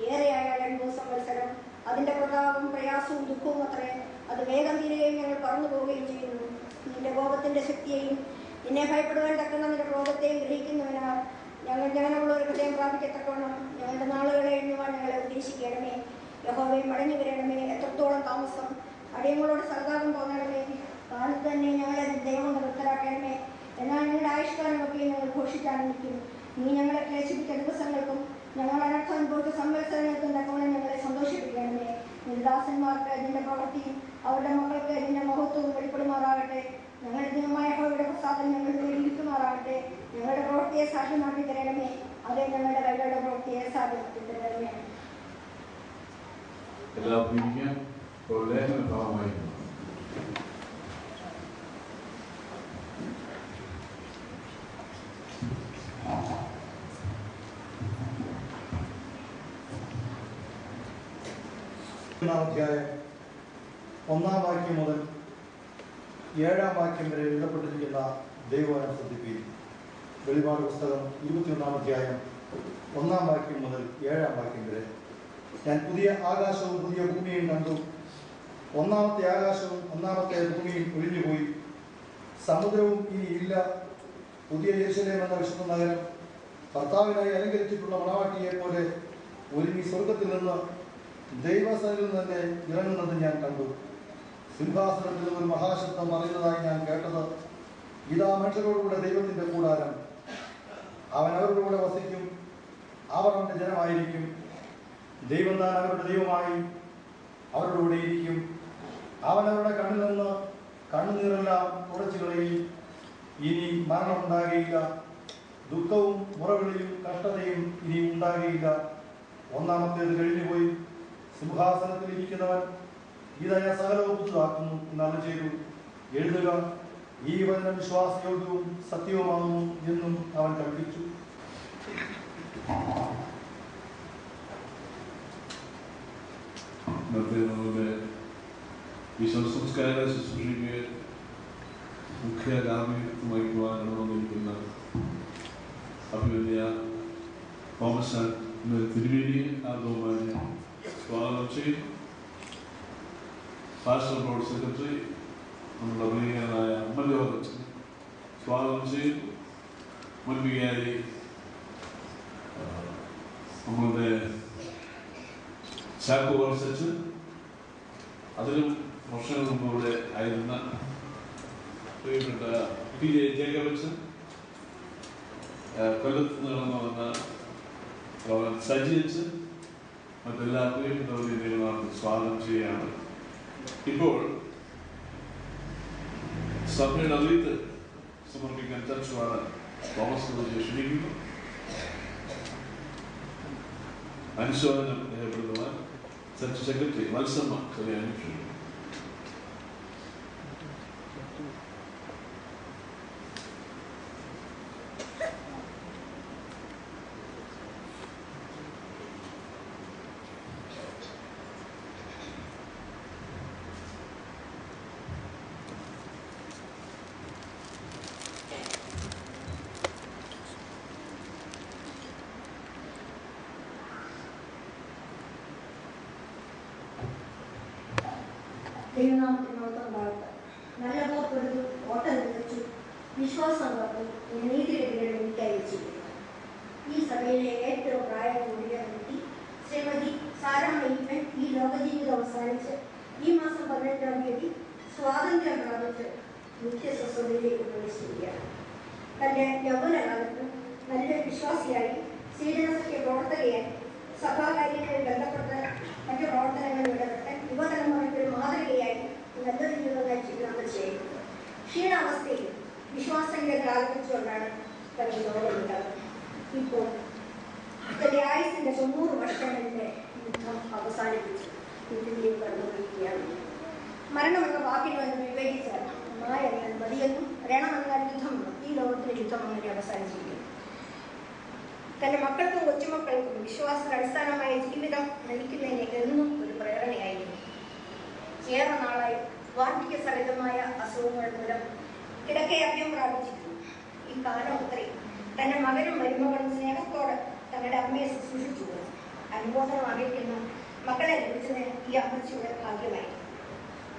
Speaker 7: ഏറെയായാൽ 80 സംവത്സരം. അതിന്റെ പ്രതാപവും പ്രയാസവും ദുഃഖവും അത്രേ. അത് വേഗം തീരുകയും ഞങ്ങൾ പറന്നു പോവുകയും ചെയ്യുന്നു. നിന്റെ കോപത്തിന്റെ ശക്തിയെയും നിന്നെ ഭയപ്പെടുവാൻ തക്കുന്ന നിന്റെ ക്രോധത്തെയും ഗ്രഹിക്കുന്നവനാ ഞങ്ങൾ ജ്ഞാനമുള്ള ഒരു ഹൃദയം പ്രാപിക്കത്തക്കവണ്ണം ഞങ്ങളുടെ നാളുകളെ എണ്ണുവാൻ ഞങ്ങളെ ഉദ്ദേശിക്കണമേ. യഹോവേ, മടങ്ങി വരണമേ. എത്രത്തോളം താമസം? അടിയങ്ങളോട് സഹതാപം തോന്നണമേ. കാലത്ത് തന്നെ ഞങ്ങളെ ദൈവം വൃത്തരാക്കണമേ. എന്നാൽ ഞങ്ങളുടെ ആയുഷ്കാലമൊക്കെ ഞങ്ങൾ ഘോഷിച്ചാനന്ദിക്കും. നീ ഞങ്ങളെ ക്ലേശിപ്പിച്ച ദിവസങ്ങൾക്കും ഞങ്ങൾ അനർത്ഥം അനുഭവിച്ച സംവത്സരങ്ങൾക്കും തക്കവണ്ണം ഞങ്ങളെ സന്തോഷിപ്പിക്കണമേ. നിർദാസന്മാർക്ക് നിന്റെ പ്രവൃത്തിയും അവരുടെ മക്കൾക്ക് നിന്റെ മഹത്വവും വെളിപ്പെടുമാറാകട്ടെ. ഞങ്ങളുടെ ദൈവമായ യഹോവയുടെ പ്രസാദം ഞങ്ങളുടെ ഇരിക്കുമാറാകട്ടെ. ഞങ്ങളുടെ പ്രവൃത്തിയെ സാധ്യമാക്കി തരണമേ. അതേ ഞങ്ങളുടെ കൈകളുടെ പ്രവൃത്തിയെ സാധ്യമാക്കി തരണമേ.
Speaker 1: എല്ലാവർക്കും ഇരിക്കാം. ലേഖന ഭാവമായിരുന്നു.
Speaker 8: അധ്യായം 1-ാം വാക്യം മുതൽ 7-ാം വാക്യം വരെ എഴുതപ്പെട്ടിരിക്കുന്ന ദൈവവചനം ശ്രദ്ധിക്കുകയും വെളിപാട് പുസ്തകം 21-ാം അധ്യായം 1-ാം വാക്യം മുതൽ 7-ാം വാക്യം വരെ. ഞാൻ പുതിയ ആകാശവും പുതിയ ഭൂമിയും കണ്ടു. 1-ാമത്തെ ആകാശവും 1-ാമത്തെ ഭൂമിയും ഒഴിഞ്ഞുപോയി, സമുദ്രവും ഇനി ഇല്ല. പുതിയ യെരൂശലേം എന്ന വിശുദ്ധ നഗരം കർത്താവിനായി അലങ്കരിച്ചിട്ടുള്ള മണവാട്ടിയെ പോലെ ഒരുങ്ങി സ്വർഗത്തിൽ നിന്ന് ദൈവസന്നിധിയിൽ നിന്ന് തന്നെ ഇറങ്ങുന്നത് ഞാൻ കണ്ടു. സിംഹാസനത്തിൽ ഒരു മഹാശബ്ദം പറയുന്നതായി ഞാൻ കേട്ടത്, ഇതാ മനുഷ്യരോടുകൂടെ ദൈവത്തിന്റെ കൂടാരം, അവൻ അവരുടെ കൂടെ വസിക്കും, അവർ അവന്റെ ജനമായിരിക്കും. ദൈവം താൻ അവരുടെ ദൈവമായി അവരുടെ കൂടെ ഇരിക്കും. അവൻ അവരുടെ കണ്ണിൽ നിന്ന് കണ്ണുനീരെല്ലാം തുടച്ചു കളയും. ഇനി മരണമുണ്ടാകുകയില്ല, ദുഃഖവും മുറവിളിയും കഷ്ടതയും ഇനി ഉണ്ടാകുകയില്ല. 1-ാമത്തേത് കഴിഞ്ഞുപോയി. സിംഹാസനത്തിൽ ഇരിക്കുന്നവൻ ഇതാ ഞാൻ സകലവും പുതുതാക്കുന്നു എന്നരുളി ചെയ്തു. എഴുതുക, ഈ വചനം വിശ്വാസയോഗ്യവും സത്യവുമാകുന്നു എന്നും അവൻ കൽപ്പിച്ചു.
Speaker 1: നമ്മുടെ വിശ്വസംസ്കാര ശുശ്രൂഷയ്ക്ക് മുഖ്യ ഗാർഹിത്വം വഹിക്കുവാനിരിക്കുന്ന അഭിമന്യ തോമസ് തിരുവേദിയെ ആദ്യമായി ചെയ്യുന്നു. പാസ്റ്റർ ബോർഡ് സെക്രട്ടറി നമ്മുടെ പ്രിയനായ അമ്മലോകത്ത് സ്വാഗതം ചെയ്യുന്നു. മുൻ വികാരി നമ്മളുടെ ചാക്കോ വർഷച്ച്, അതിലും വർഷങ്ങൾക്ക് മുമ്പ് ഇവിടെ ആയിരുന്ന പ്രിയപ്പെട്ട പി ജെ ജേക്കബ്, കൊല്ലത്ത് നടന്നു വന്ന സജിച്ച്, മറ്റെല്ലാ പ്രിയപ്പെട്ടവരെയും സ്വാഗതം ചെയ്യുകയാണ്. ഇപ്പോൾ സഭയുടെ അറിയിത്ത് സമർപ്പിക്കാൻ ചർച്ചവാണ് തോമസ് ക്ഷണിക്കുന്നു. അനുശോചനം രേഖപ്പെടുത്തുവാൻ ചർച്ച് സെക്രട്ടറി മത്സമ്മ ചെറിയാനും ക്ഷണിക്കുന്നു.
Speaker 7: ദൈവനാമത്തിനോടൊപ്പം നല്ല പോർപ്പെടുത്തു, ഓട്ടം നിർമ്മിച്ചു, വിശ്വാസം കാത്തു, നീതിയുടെ എനിക്കായി വെച്ചിരിക്കുന്നു. ഈ സഭയിലെ ഏറ്റവും പ്രായം കൂടിയ വ്യക്തി ശ്രീമതി സാരാമയ്യപ്പൻ ഈ ലോകജീവിതം അവസാനിച്ച് ഈ മാസം 18-ാം തീയതി സ്വാതന്ത്ര്യം പ്രാപിച്ച് നിത്യസ്വസ്ഥതയിലേക്ക് പ്രവേശിക്കുകയാണ്. തന്റെ യൗവനകാലത്ത് നല്ലൊരു വിശ്വാസിയായി, സീഡനസഖ്യ പ്രവർത്തകയായി, സഭാകാര്യങ്ങളിൽ ബന്ധപ്പെട്ട് മറ്റു പ്രവർത്തനങ്ങളിൽ ഇടപെട്ട് യുവതലമുറയ്ക്ക് ഒരു മാതൃകയായി നല്ലൊരു ജീവിതം നയിച്ചിട്ട് ചെയ്യുന്നത്. ക്ഷീണാവസ്ഥയിൽ വിശ്വാസങ്ങളിൽ ആരംഭിച്ചുകൊണ്ടാണ് തന്റെ ലോകമുണ്ടാകുന്നത്. ഇപ്പോൾ തന്റെ ആയുസിന്റെ 90 വർഷങ്ങളുടെ യുദ്ധം അവസാനിപ്പിച്ച് യുദ്ധത്തിൽ കടന്നുപോയിരിക്കുകയാണ്. മരണമെന്ന വാക്കിനോട് വിവേചിച്ചാൽ എന്നാൽ മതിയെന്നും രണമെന്നാൽ യുദ്ധമെന്നും ഈ ലോകത്തിലെ യുദ്ധം അങ്ങനെ അവസാനിച്ചിരിക്കുന്നു. തന്റെ മക്കൾക്കും കൊച്ചുമക്കൾക്കും വിശ്വാസത്തിന് അടിസ്ഥാനമായ ജീവിതം നയിക്കുന്നതിന് എന്നും ഒരു പ്രേരണയായിരുന്നു. ഏറെ നാളായി വാർദ്ധക്യ സഹിതമായ അസുഖങ്ങൾ മൂലം കിടക്കയഭ്യം പ്രാപിച്ചിരുന്നു. ഈ കാലം അത്രയും തന്റെ മകനും മരുമകളും സ്നേഹത്തോടെ തങ്ങളുടെ അമ്മയെ ശുശ്രൂഷിച്ചു. അനുബോധനം അറിയിക്കുന്ന മക്കളെ ലഭിച്ചതിന് ഈ അമ്മച്ചിയുടെ ഭാഗ്യമായി.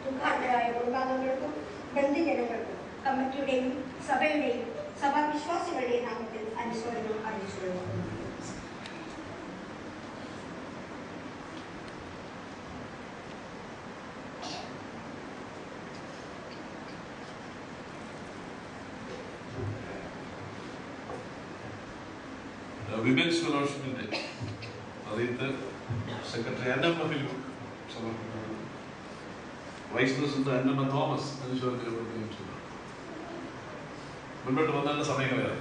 Speaker 7: ദുഃഖാന്തരായ കുടുംബാംഗങ്ങൾക്കും ബന്ധുജനങ്ങൾക്കും കമ്മിറ്റിയുടെയും സഭയുടെയും സഭാവിശ്വാസികളുടെയും നാമത്തിൽ അനുശോചനം അറിയിച്ചുകൊള്ളുന്നു.
Speaker 1: വിമൻസ് ഫെലോഷിപ്പിന്റെ അറിയിത്ത് സെക്രട്ടറി അന്നമ്മ ഫിലിപ്പ് സമർപ്പിക്കുന്നത്. വൈസ് പ്രസിഡന്റ് അന്നമ്മ തോമസ് അനുശോചനം കൊടുക്കുകയും മുന്നോട്ട് വന്നതിന്റെ സമയങ്ങളാണ്.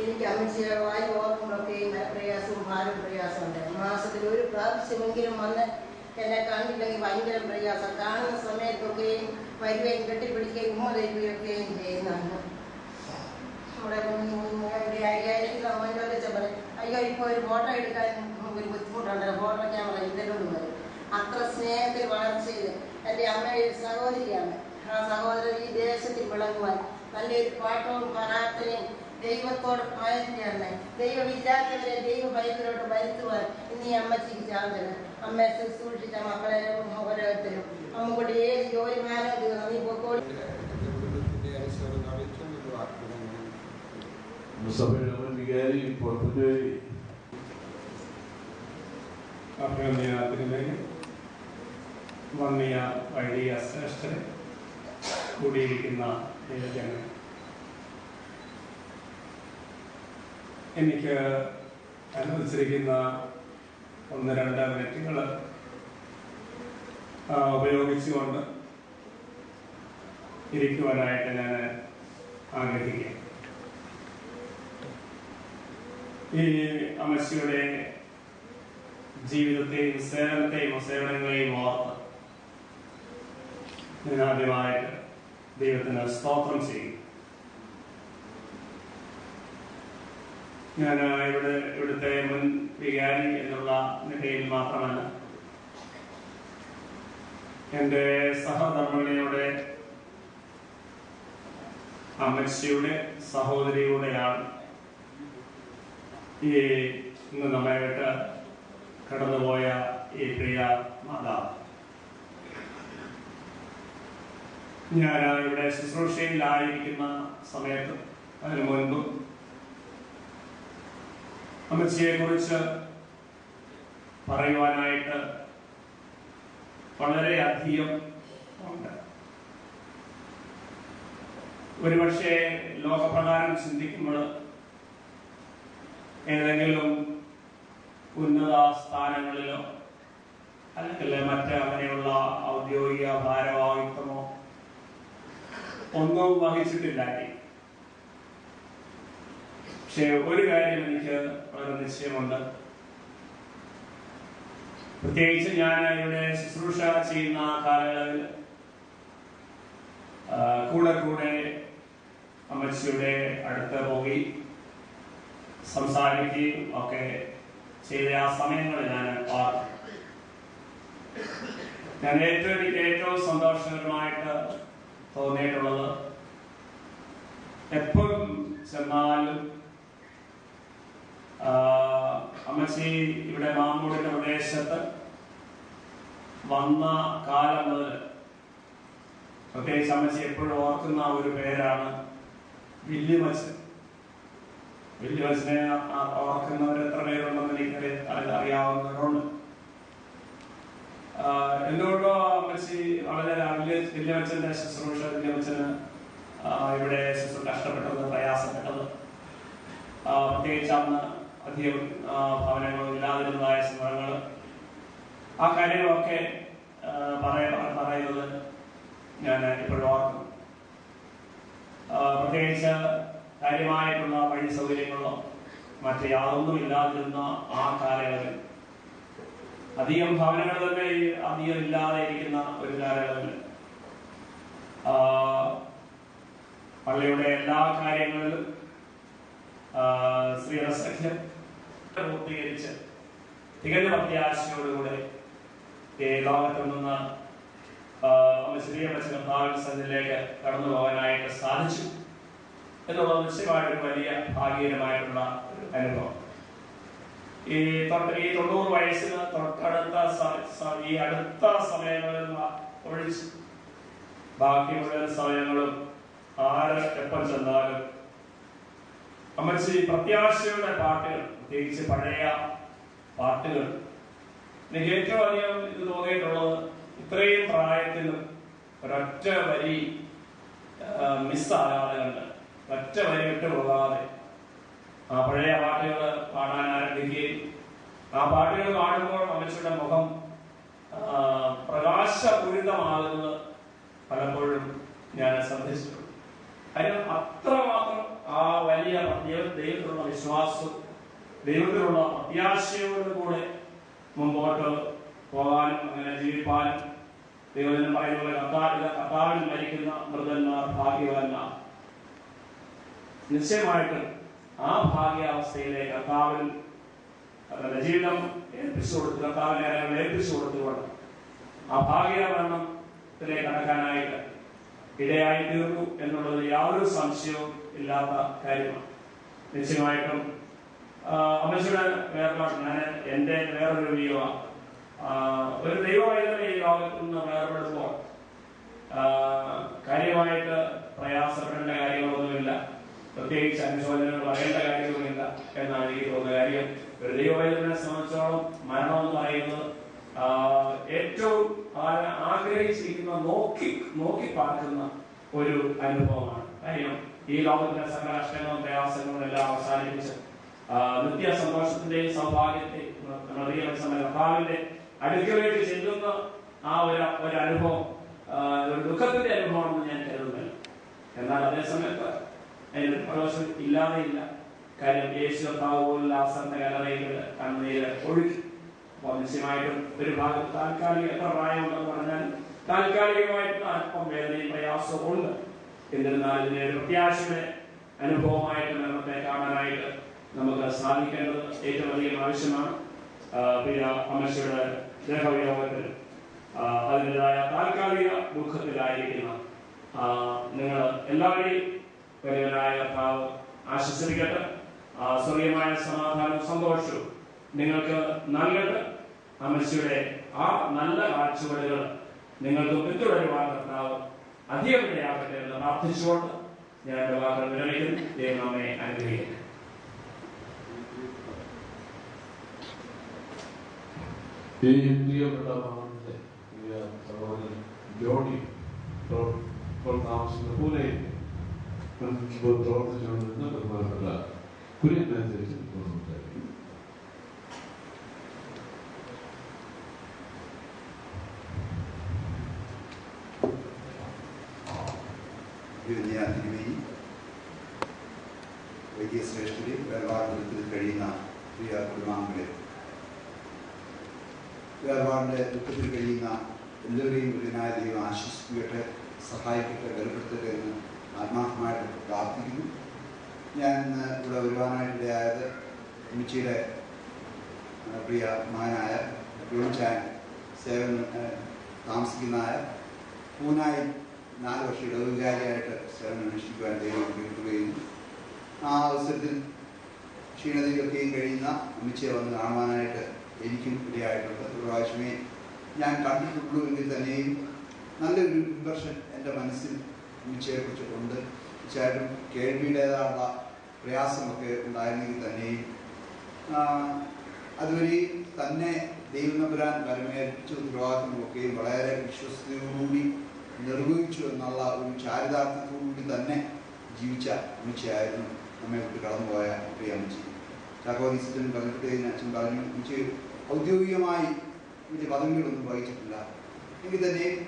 Speaker 9: എനിക്ക് അമ്മച്ചിയുടെ വായി ഓർക്കുമ്പോഴൊക്കെയും പ്രയാസവും ഭാരം പ്രയാസമുണ്ട്. മാസത്തിൽ ഒരു പ്രാവശ്യമെങ്കിലും വന്ന് എന്നെ കണ്ടില്ലെങ്കിൽ ഭയങ്കര പ്രയാസം. കാണുന്ന സമയത്തൊക്കെയും വരുകയും കെട്ടിപ്പിടിക്കുകയും ഉമ്മ തരുകയൊക്കെയും ചെയ്യുന്നുണ്ട്. നമ്മുടെ അയ്യായിരത്തി വെച്ചപ്പോൾ അയ്യോ ഇപ്പോൾ ഒരു ഫോട്ടോ എടുക്കാൻ ഒരു ബുദ്ധിമുട്ടുണ്ട്. ഫോട്ടോ ക്യാമറ ഇതിലോട്ട് വരും. അത്ര സ്നേഹത്തിൽ വളർച്ചയിൽ എൻ്റെ അമ്മയുടെ സഹോദരിയാണ്. ആ സഹോദരൻ ഈ ദേശത്തിൽ വിളങ്ങുവാൻ നല്ലൊരു പാട്ടവും പ്രാർത്ഥനയും ദൈവത്തോട് ഭയങ്കരമാണ്. ദൈവമില്ലാത്തവരെ ദൈവഭയത്തിലോട്ട് വരുത്തുവാൻ ഇനി അമ്മച്ചിക്ക് ചാർജന്. അമ്മയെ ശുശ്രൂഷിച്ച മക്കളെ ഓരോരുത്തരും അമ്മക്കൂടെ ഏത് ജോലി മാനോ നീ പൊക്കോളി.
Speaker 1: സഭയുടെ മുൻ വികാരി ഇപ്പോൾ പുതുവരി
Speaker 10: അഭിനന്ദനത്തിലേക്ക് വന്നിയ വൈദിക ശ്രേഷ്ഠരെ, കൂടിയിരിക്കുന്ന ദൈവജനങ്ങൾ, എനിക്ക് അനുവദിച്ചിരിക്കുന്ന 1-2 മിനിറ്റുകൾ ഉപയോഗിച്ചുകൊണ്ട് ഇരിക്കുവാനായിട്ട് ഞാൻ ആഗ്രഹിക്കുകയാണ്. ഈ അമ്മച്ചിയുടെ ജീവിതത്തെയും സേവനത്തെയും സേവനങ്ങളെയും ഓർത്ത് ഞാൻ ആദ്യമായിട്ട് ദൈവത്തിന് സ്തോത്രം ചെയ്യും. ഞാൻ ഇവിടുത്തെ മുൻ വികാരി എന്നുള്ള നിലയിൽ മാത്രമല്ല, എൻ്റെ സഹധർമ്മിണിയുടെ അമ്മച്ചിയുടെ സഹോദരിയുടെയാണ് ഈ ഇന്ന് നമ്മെ വിട്ട് കടന്നുപോയ ഈ പ്രിയ മാതാവ്. ഞാൻ ഇവിടെ ശുശ്രൂഷയിലായിരിക്കുന്ന സമയത്ത്, അതിനു മുൻപ് അമ്മച്ചിയെ കുറിച്ച് പറയുവാനായിട്ട് വളരെയധികം ഉണ്ട്. ഒരുപക്ഷെ ലോകപ്രകാരം ചിന്തിക്കുമ്പോൾ ഏതെങ്കിലും ഉന്നത സ്ഥാനങ്ങളിലോ അല്ലെങ്കിൽ മറ്റ് അങ്ങനെയുള്ള ഔദ്യോഗിക ഭാരവാഹിത്വമോ ഒന്നും വഹിച്ചിട്ടില്ലായി. പക്ഷെ ഒരു കാര്യം എനിക്ക് വളരെ നിശ്ചയമുണ്ട്. പ്രത്യേകിച്ച് ഞാൻ ഇവിടെ ശുശ്രൂഷ ചെയ്യുന്ന കാലയളവിൽ കൂടെ അമ്മച്ചിയുടെ അടുത്ത് പോയി സംസാരിക്കുകയും ഒക്കെ ചെയ്ത ആ സമയങ്ങളിൽ ഞാൻ ഓർക്കും. എനിക്ക് ഏറ്റവും സന്തോഷകരമായിട്ട് തോന്നിയിട്ടുള്ളത്, എപ്പോഴും ചെന്നാലും അമ്മച്ചി ഇവിടെ മാമൂടിന്റെ പ്രദേശത്ത് വന്ന കാലം മുതൽ പ്രത്യേകിച്ച് അമ്മച്ചി എപ്പോഴും ഓർക്കുന്ന ഒരു പേരാണ് വില്യമച്ചൻ. വില്യമച്ചനെ ഓർക്കുന്നവർ എത്ര പേരുണ്ടെന്ന് എനിക്ക് അറിയാവുന്നവരുണ്ട്. എന്തുകൊണ്ടോ അമ്മച്ചി വളരെ വില്യമച്ചന്റെ ശുശ്രൂഷ, വില്യമച്ചന് ഇവിടെ കഷ്ടപ്പെട്ടത്, പ്രയാസപ്പെട്ടത്, പ്രത്യേകിച്ച് അന്ന് അധികം ഭവനങ്ങളും ഇല്ലാതിരുന്നതായ സമയങ്ങൾ, ആ കാര്യങ്ങളൊക്കെ പറയുന്നത് ഞാൻ ഇപ്പോഴും ഓർക്കുന്നു. പ്രത്യേകിച്ച് കാര്യമായിട്ടുള്ള വഴി സൗകര്യങ്ങളോ മറ്റ് യാതൊന്നും ഇല്ലാതിരുന്ന ആ കാലയളവിൽ, അധികം ഭവനങ്ങൾ തന്നെ അധികം ഇല്ലാതെ ഇരിക്കുന്ന ഒരു കാലയളവിൽ പള്ളിയുടെ എല്ലാ കാര്യങ്ങളിലും ശ്രീരസഖ്യം പൂർത്തീകരിച്ച് തികഞ്ഞ പ്രത്യാശയോടുകൂടെ ഈ ലോകത്തിൽ നിന്ന് ശ്രീയമ്മച്ച കർത്താവിലേക്ക് കടന്നു പോകാനായിട്ട് സാധിച്ചു എന്നുള്ളത് നിശ്ചയമായിട്ടൊരു വലിയ ഭാഗ്യകരമായിട്ടുള്ള ഒരു അനുഭവം. ഈ 90 വയസ്സിന് തൊട്ടടുത്ത ഈ അടുത്ത സമയങ്ങളിൽ ഒഴിച്ച് ബാക്കി മുഴുവൻ സമയങ്ങളും ആര് എപ്പം ചെന്നാലും അമ്മച്ചി പ്രത്യാശയുടെ പാട്ടുകൾ, പ്രത്യേകിച്ച് പഴയ പാട്ടുകൾ, എനിക്ക് ഏറ്റവും അധികം ഇത് തോന്നിയിട്ടുള്ളത്, ഇത്രയും പ്രായത്തിലും ഒരൊറ്റ വരി മിസ്സാകാതെ കണ്ട്, ഒറ്റ വരി വിട്ടുപോകാതെ ആ പഴയ പാട്ടുകൾ പാടാൻ ആരംഭിക്കുകയും ആ പാട്ടുകൾ പാടുമ്പോൾ അമ്മച്ചിയുടെ മുഖം പ്രകാശപൂരിതമാകുന്നത് പലപ്പോഴും ഞാൻ ശ്രദ്ധിച്ചിട്ടുണ്ട്. കാര്യം അത്രമാത്രം ആ വലിയ ദൈവത്തിലുള്ള വിശ്വാസവും ദൈവത്തിലുള്ള പ്രത്യാശയോടുകൂടെ മുമ്പോട്ട് പോകാനും അങ്ങനെ ജീവിപ്പാനും ദൈവം പറയുന്ന കർത്താവിൽ മരിക്കുന്ന മൃതന്മാർ ഭാഗ്യവാന്മാർ. നിശ്ചയമായിട്ടും ആ ഭാഗ്യാവസ്ഥയിലെ കർത്താവിൽ ജീവിതം ഏൽപ്പിച്ചു കൊടുത്ത്, കർത്താവിനെ ഏൽപ്പിച്ചു കൊടുത്തുകൊണ്ട് ആ ഭാഗ്യമരണത്തിലേക്ക് കടക്കാനായിട്ട് ഇടയായി തീർന്നു എന്നുള്ളത് യാതൊരു സംശയവും ഇല്ലാത്ത കാര്യമാണ്. നിശ്ചയമായിട്ടും അമ്മച്ചിയുടെ വേർപാട് ഞാൻ എൻ്റെ വേറൊരു വ്യൂവാണ്. ഒരു ദൈവവൈദ്യനെ ഈ ലോകത്തിൽ നിന്ന് വേർപെടുമ്പോൾ കാര്യമായിട്ട് പ്രയാസപ്പെടേണ്ട കാര്യങ്ങളൊന്നുമില്ല, പ്രത്യേകിച്ച് അനുശോചനങ്ങൾ പറയേണ്ട കാര്യങ്ങളുമില്ല എന്നാണ് എനിക്ക് തോന്നുന്ന കാര്യം. ഒരു ദൈവവൈദ്യനെ സംബന്ധിച്ചോളം മരണം എന്ന് പറയുന്നത് നോക്കി പാർക്കുന്ന ഒരു അനുഭവമാണ്. കാര്യം ഈ ലോകത്തിലെ സകല കഷ്ടങ്ങളും പ്രയാസങ്ങളും എല്ലാം അവസാനിപ്പിച്ച് നിത്യ സന്തോഷത്തിന്റെയും സൗഭാഗ്യത്തെയും കർത്താവിന്റെ അടുക്കലേക്ക് ചെല്ലുന്ന ആ ഒരു അനുഭവം ഒരു ദുഃഖത്തിന്റെ അനുഭവമാണെന്ന് ഞാൻ കരുതുന്നില്ല. എന്നാൽ അതേ സമയത്ത് അതിന് പ്രവേശനം ഇല്ലാതെയില്ല. കാര്യം യേശു കർത്താവ് പോലുള്ള ആസന്ന കലറയിൽ കണ്ണീര് ഒഴുകി. അപ്പോൾ നിശ്ചയമായിട്ടും ഒരു ഭാഗത്ത് താൽക്കാലിക എത്ര പ്രായമുണ്ടെന്ന് പറഞ്ഞാൽ താൽക്കാലികമായിട്ട് അല്പം വേദനയും പ്രയാസവും ഉണ്ട്. എന്നിരുന്നാൽ ഇതിനെ ഒരു പ്രത്യാശയുടെ അനുഭവമായിട്ട് മരണത്തെ കാണാനായിട്ട് നമുക്ക് സാധിക്കേണ്ടത് ഏറ്റവും അധികം ആവശ്യമാണ്. പ്രിയ അമ്മച്ചിയുടെ ദേഹവിയോഗത്തിൽ അതിൻ്റെതായ താൽക്കാലിക ദുഃഖത്തിലായിരിക്കുന്ന നിങ്ങൾ എല്ലാവരെയും വലിയവനായ കർത്താവ് ആശ്വസിപ്പിക്കട്ടെ. സ്വർഗീയമായ സമാധാനവും സന്തോഷവും നിങ്ങൾക്ക് നൽകട്ടെ. അമ്മച്ചിയുടെ ആ നല്ല കാഴ്ചപ്പാടുകൾ നിങ്ങൾക്ക് പിന്തുടരുവാൻ കർത്താവ് അധികം ഇടയാക്കട്ടെ എന്ന് പ്രാർത്ഥിച്ചുകൊണ്ട് ഞാൻ എന്റെ വാക്കുകൾ വിരമിക്കുന്നു. ദൈവം നമ്മെ അനുഗ്രഹിക്കട്ടെ.
Speaker 1: ഈ പ്രിയപ്പെട്ട മകന്റെ പ്രിയ സഹോദരൻ ജോണി ഇപ്പോൾ താമസിക്കുന്ന പൂനെയിൽ പ്രവർത്തിച്ചുകൊണ്ടിരുന്ന ബഹുമാനപ്പെട്ട കുര്യനനുസരിച്ച്
Speaker 11: വൈദ്യശ്രേഷ്ഠരിൽ വേർപാടുത്തിൽ കഴിയുന്ന പ്രിയ കുടുംബാംഗങ്ങളെ, വേർപാടിന്റെ ദുഃഖത്തിൽ കഴിയുന്ന എല്ലാവരെയും ഒരുനായ ദൈവം ആശ്വസിപ്പിക്കട്ടെ, സഹായിക്കട്ടെ, ബലപ്പെടുത്തട്ടെ എന്ന് ആത്മാർത്ഥമായിട്ട് പ്രാർത്ഥിക്കുന്നു. ഞാൻ ഇന്ന് ഇവിടെ വരുവാനായിട്ടിടയായത് അമ്മച്ചിയുടെ പ്രിയ മകനായ യോൺചാൻ സേവനം താമസിക്കുന്നതായ പൂനായിൽ 4 വർഷം ഇടവുകാരിയായിട്ട് സേവനം അനുഷ്ഠിക്കുവാൻ ദൈവം കേൾക്കുകയും ആ അവസരത്തിൽ ക്ഷീണതയിലൊക്കെയും കഴിയുന്ന അമ്മച്ചിയെ വന്ന് കാണുവാനായിട്ട് എനിക്കും ഇടയായിട്ടുണ്ട്. ഒരു പ്രാവശ്യമേ ഞാൻ കണ്ടിട്ടുള്ളൂ എങ്കിൽ തന്നെയും നല്ലൊരു ഇംപ്രഷൻ എൻ്റെ മനസ്സിൽ അമ്മച്ചിയെക്കുറിച്ചിട്ടുണ്ട്. തീർച്ചയായിട്ടും കേൾവിയുടേതായുള്ള പ്രയാസമൊക്കെ ഉണ്ടായിരുന്നെങ്കിൽ തന്നെയും അതുവരെ തന്നെ ദൈവനമ്പുരാൻ വരമേൽപ്പിച്ച ഉത്തരവാദിത്തങ്ങളൊക്കെയും വളരെ വിശ്വസ്തയോടുകൂടി നിർവഹിച്ചു എന്നുള്ള ഒരു ചാരിതാർത്ഥ്യത്തോടുകൂടി തന്നെ ജീവിച്ച അമ്മച്ചിയായിരുന്നു നമ്മെ വിട്ട് കടന്നുപോയ പ്രിയ അമ്മച്ചി. ചാക്കോദീസത്തിനും പറഞ്ഞിട്ട് അച്ഛൻ പറഞ്ഞു, അമ്മച്ചി ഔദ്യോഗികമായി വലിയ പദവികളൊന്നും വഹിച്ചിട്ടില്ല എങ്കിൽ തന്നെയും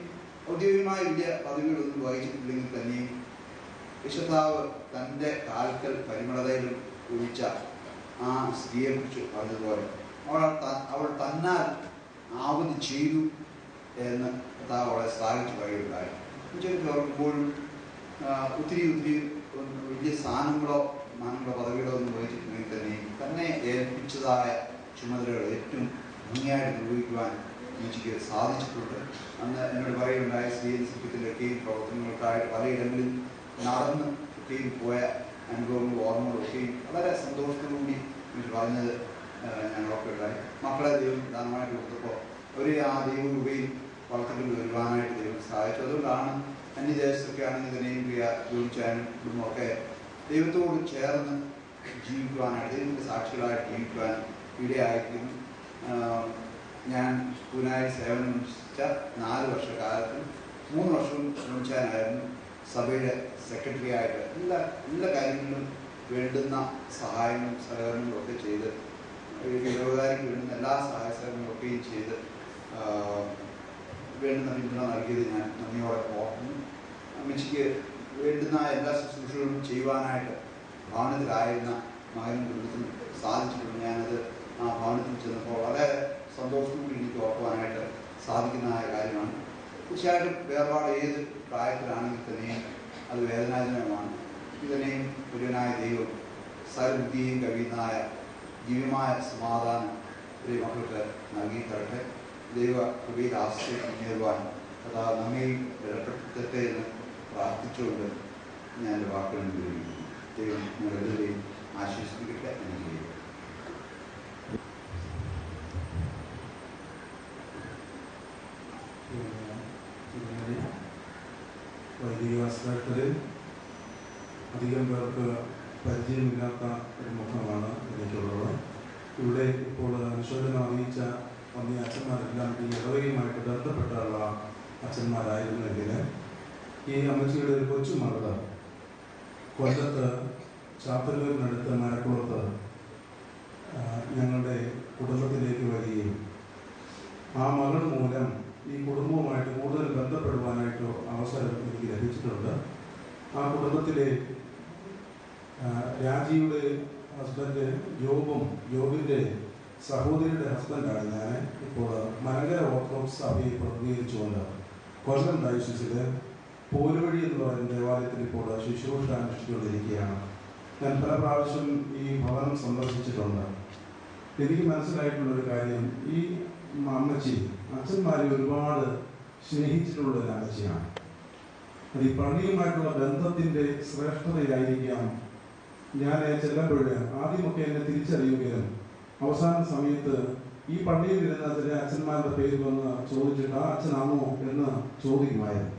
Speaker 11: ഔദ്യോഗികമായ വലിയ പദവികളൊന്നും വഹിച്ചിട്ടില്ലെങ്കിൽ തന്നെയും യശത്താവ് തൻ്റെ കാൽക്കൽ പരിമളതയിലും ഒഴിച്ച ആ സ്ത്രീയെക്കുറിച്ച് പറഞ്ഞതുപോലെ അവൾ തന്നാൽ ആവത് ചെയ്തു എന്ന് കർത്താവ് അവളെ സ്ഥാപിച്ചു പറയുകയുണ്ടായി. ഉച്ചയ്ക്ക് ഓർക്കുമ്പോഴും ഒത്തിരി വലിയ സ്ഥാനങ്ങളോ പദവികളോ ഒന്നും വഹിച്ചിട്ടുണ്ടെങ്കിൽ തന്നെ ഏൽപ്പിച്ചതായ ചുമതലകൾ ഏറ്റവും ഭംഗിയായിട്ട് നിർവഹിക്കുവാൻ എനിക്ക് സാധിച്ചിട്ടുണ്ട്. അന്ന് എന്നോട് പറയുകയുണ്ടായ സ്ത്രീസഖ്യത്തിലൊക്കെയും പ്രവർത്തനങ്ങൾക്കായിട്ട് പലയിടങ്ങളിൽ നടന്ന് ഒക്കെയും പോയ അനുഭവങ്ങളും ഓർമ്മകളൊക്കെയും വളരെ സന്തോഷത്തോടുകൂടി എനിക്ക് പറഞ്ഞത് ഞങ്ങളൊക്കെ ഉണ്ടായി. മക്കളെ ദൈവം ദാനമായിട്ട് കൊടുത്തപ്പോൾ അവർ ആ ദൈവകൃപയിൽ വളർത്തിക്കൊണ്ട് വരുവാനായിട്ട് ദൈവം സഹായിച്ചു. അതുകൊണ്ടാണ് അന്യദേശത്തൊക്കെ ആണെങ്കിൽ തന്നെയും പ്രിയ ജോലിച്ചാനും കുടുംബമൊക്കെ ദൈവത്തോട് ചേർന്ന് ജീവിക്കുവാനായിട്ട് ദൈവത്തിൻ്റെ സാക്ഷികളായിട്ട് ജീവിക്കുവാൻ ഇടയായിരിക്കുന്നു. ഞാൻ പൂനായിൽ സേവനം അനുഷ്ഠിച്ച 4 വർഷക്കാലത്ത് 3 വർഷവും ജോലിച്ചാനായിരുന്നു സഭയുടെ സെക്രട്ടറി ആയിട്ട് എല്ലാ കാര്യങ്ങളിലും വേണ്ടുന്ന സഹായങ്ങളും സഹകരണങ്ങളും ഒക്കെ ചെയ്ത് ഇടവകാരിക്ക് വേണ്ടുന്ന എല്ലാ സഹായ സഹകരണങ്ങളൊക്കെയും ചെയ്ത് വേണ്ടുന്ന പിന്തുണ നൽകിയത് ഞാൻ നന്ദിയോടെ ഓർക്കുന്നു. അമ്മച്ചിക്ക് വേണ്ടുന്ന എല്ലാ ശുശ്രൂഷകളും ചെയ്യുവാനായിട്ട് ഭവനത്തിലായിരുന്ന മകനും കുടുംബത്തിനും സാധിച്ചിട്ടുണ്ട്. ഞാനത് ആ ഭവനത്തിൽ ചെന്നപ്പോൾ വളരെ സന്തോഷത്തോടെ എനിക്ക് ഓർക്കുവാനായിട്ട് സാധിക്കുന്ന കാര്യമാണ്. തീർച്ചയായിട്ടും വേർപാട് ഏത് പ്രായത്തിലാണെങ്കിൽ തന്നെയും അത് വേദനാജനകമാണ്. ഇതിനെയും ഒരുവനായ ദൈവം സകലബുദ്ധിയും കഴിയുന്നതായ ദിവ്യമായ സമാധാനം ഒരു മക്കൾക്ക് നൽകി തരട്ടെ. ദൈവ കൃപയിൽ ആശ്രയം മുന്നേറുവാൻ അതാ നമ്മയും ബലപ്പെടുത്തട്ടെ എന്ന് പ്രാർത്ഥിച്ചുകൊണ്ട് ഞാൻ എൻ്റെ വാക്കുകൾ ഉപയോഗിക്കുന്നു. ദൈവം നിങ്ങളെല്ലാവരെയും ആശ്വസിപ്പിക്കട്ടെ. അനുഗ്രഹിക്കട്ടെ.
Speaker 2: വൈദിക ശ്രേഷ്ഠരിൽ അധികം പേർക്ക് പരിചയമില്ലാത്ത ഒരു മുഖമാണ് എനിക്കുള്ളത്. ഇവിടെ ഇപ്പോൾ അനുശോചനം അറിയിച്ച വന്നിയ അച്ഛന്മാരെല്ലാം ഈ ഇടവകയുമായിട്ട് ബന്ധപ്പെട്ടുള്ള
Speaker 12: അച്ഛന്മാരായിരുന്നെങ്കിൽ ഈ അമ്മച്ചിയുടെ ഒരു കൊച്ചു മകള് കൊല്ലത്ത് ചാത്തല്ലൂരിനടുത്ത് മരക്കുളത്ത് ഞങ്ങളുടെ കുടുംബത്തിലേക്ക് വരികയും ആ മകൾ മൂലം ഈ കുടുംബവുമായിട്ട് കൂടുതൽ ബന്ധപ്പെടുവാനായിട്ട് അവസരം എനിക്ക് ലഭിച്ചിട്ടുണ്ട്. ആ കുടുംബത്തിലെ രാജിയുടെ ഹസ്ബൻഡ് ജോബിൻ്റെ സഹോദരിയുടെ ഹസ്ബൻഡാണ് ഞാൻ. ഇപ്പോൾ മലങ്കര ഓർത്തഡോക്സ് സഭയെ പ്രതിനിധീകരിച്ചുകൊണ്ട് കൊല്ലം ഡയസിസിൽ പോരുവഴി എന്ന് പറയുന്ന ദേവാലയത്തിൽ ഇപ്പോൾ ശുശ്രൂഷ അനുഷ്ഠിച്ചുകൊണ്ടിരിക്കുകയാണ്. ഞാൻ പല പ്രാവശ്യം ഈ ഭവനം സന്ദർശിച്ചിട്ടുണ്ട്. എനിക്ക് മനസ്സിലായിട്ടുള്ളൊരു കാര്യം, ഈ അമ്മച്ചി അച്ഛന്മാരെ ഒരുപാട് സ്നേഹിച്ചിട്ടുള്ള ഒരു അമ്മച്ചിയാണ്. അത് ഈ പള്ളിയുമായിട്ടുള്ള ബന്ധത്തിൻ്റെ ശ്രേഷ്ഠതയായിരിക്കാം ഞാൻ ചെല്ലുമ്പോൾ ആദ്യമൊക്കെ എന്നെ തിരിച്ചറിയുകയും അവസാന സമയത്ത് ഈ പള്ളിയിൽ ഇരുന്ന ചില അച്ഛന്മാരുടെ പേര് വന്ന് ചോദിച്ചിട്ട് ആ അച്ഛനാണോ എന്ന് ചോദിക്കുമായിരുന്നു.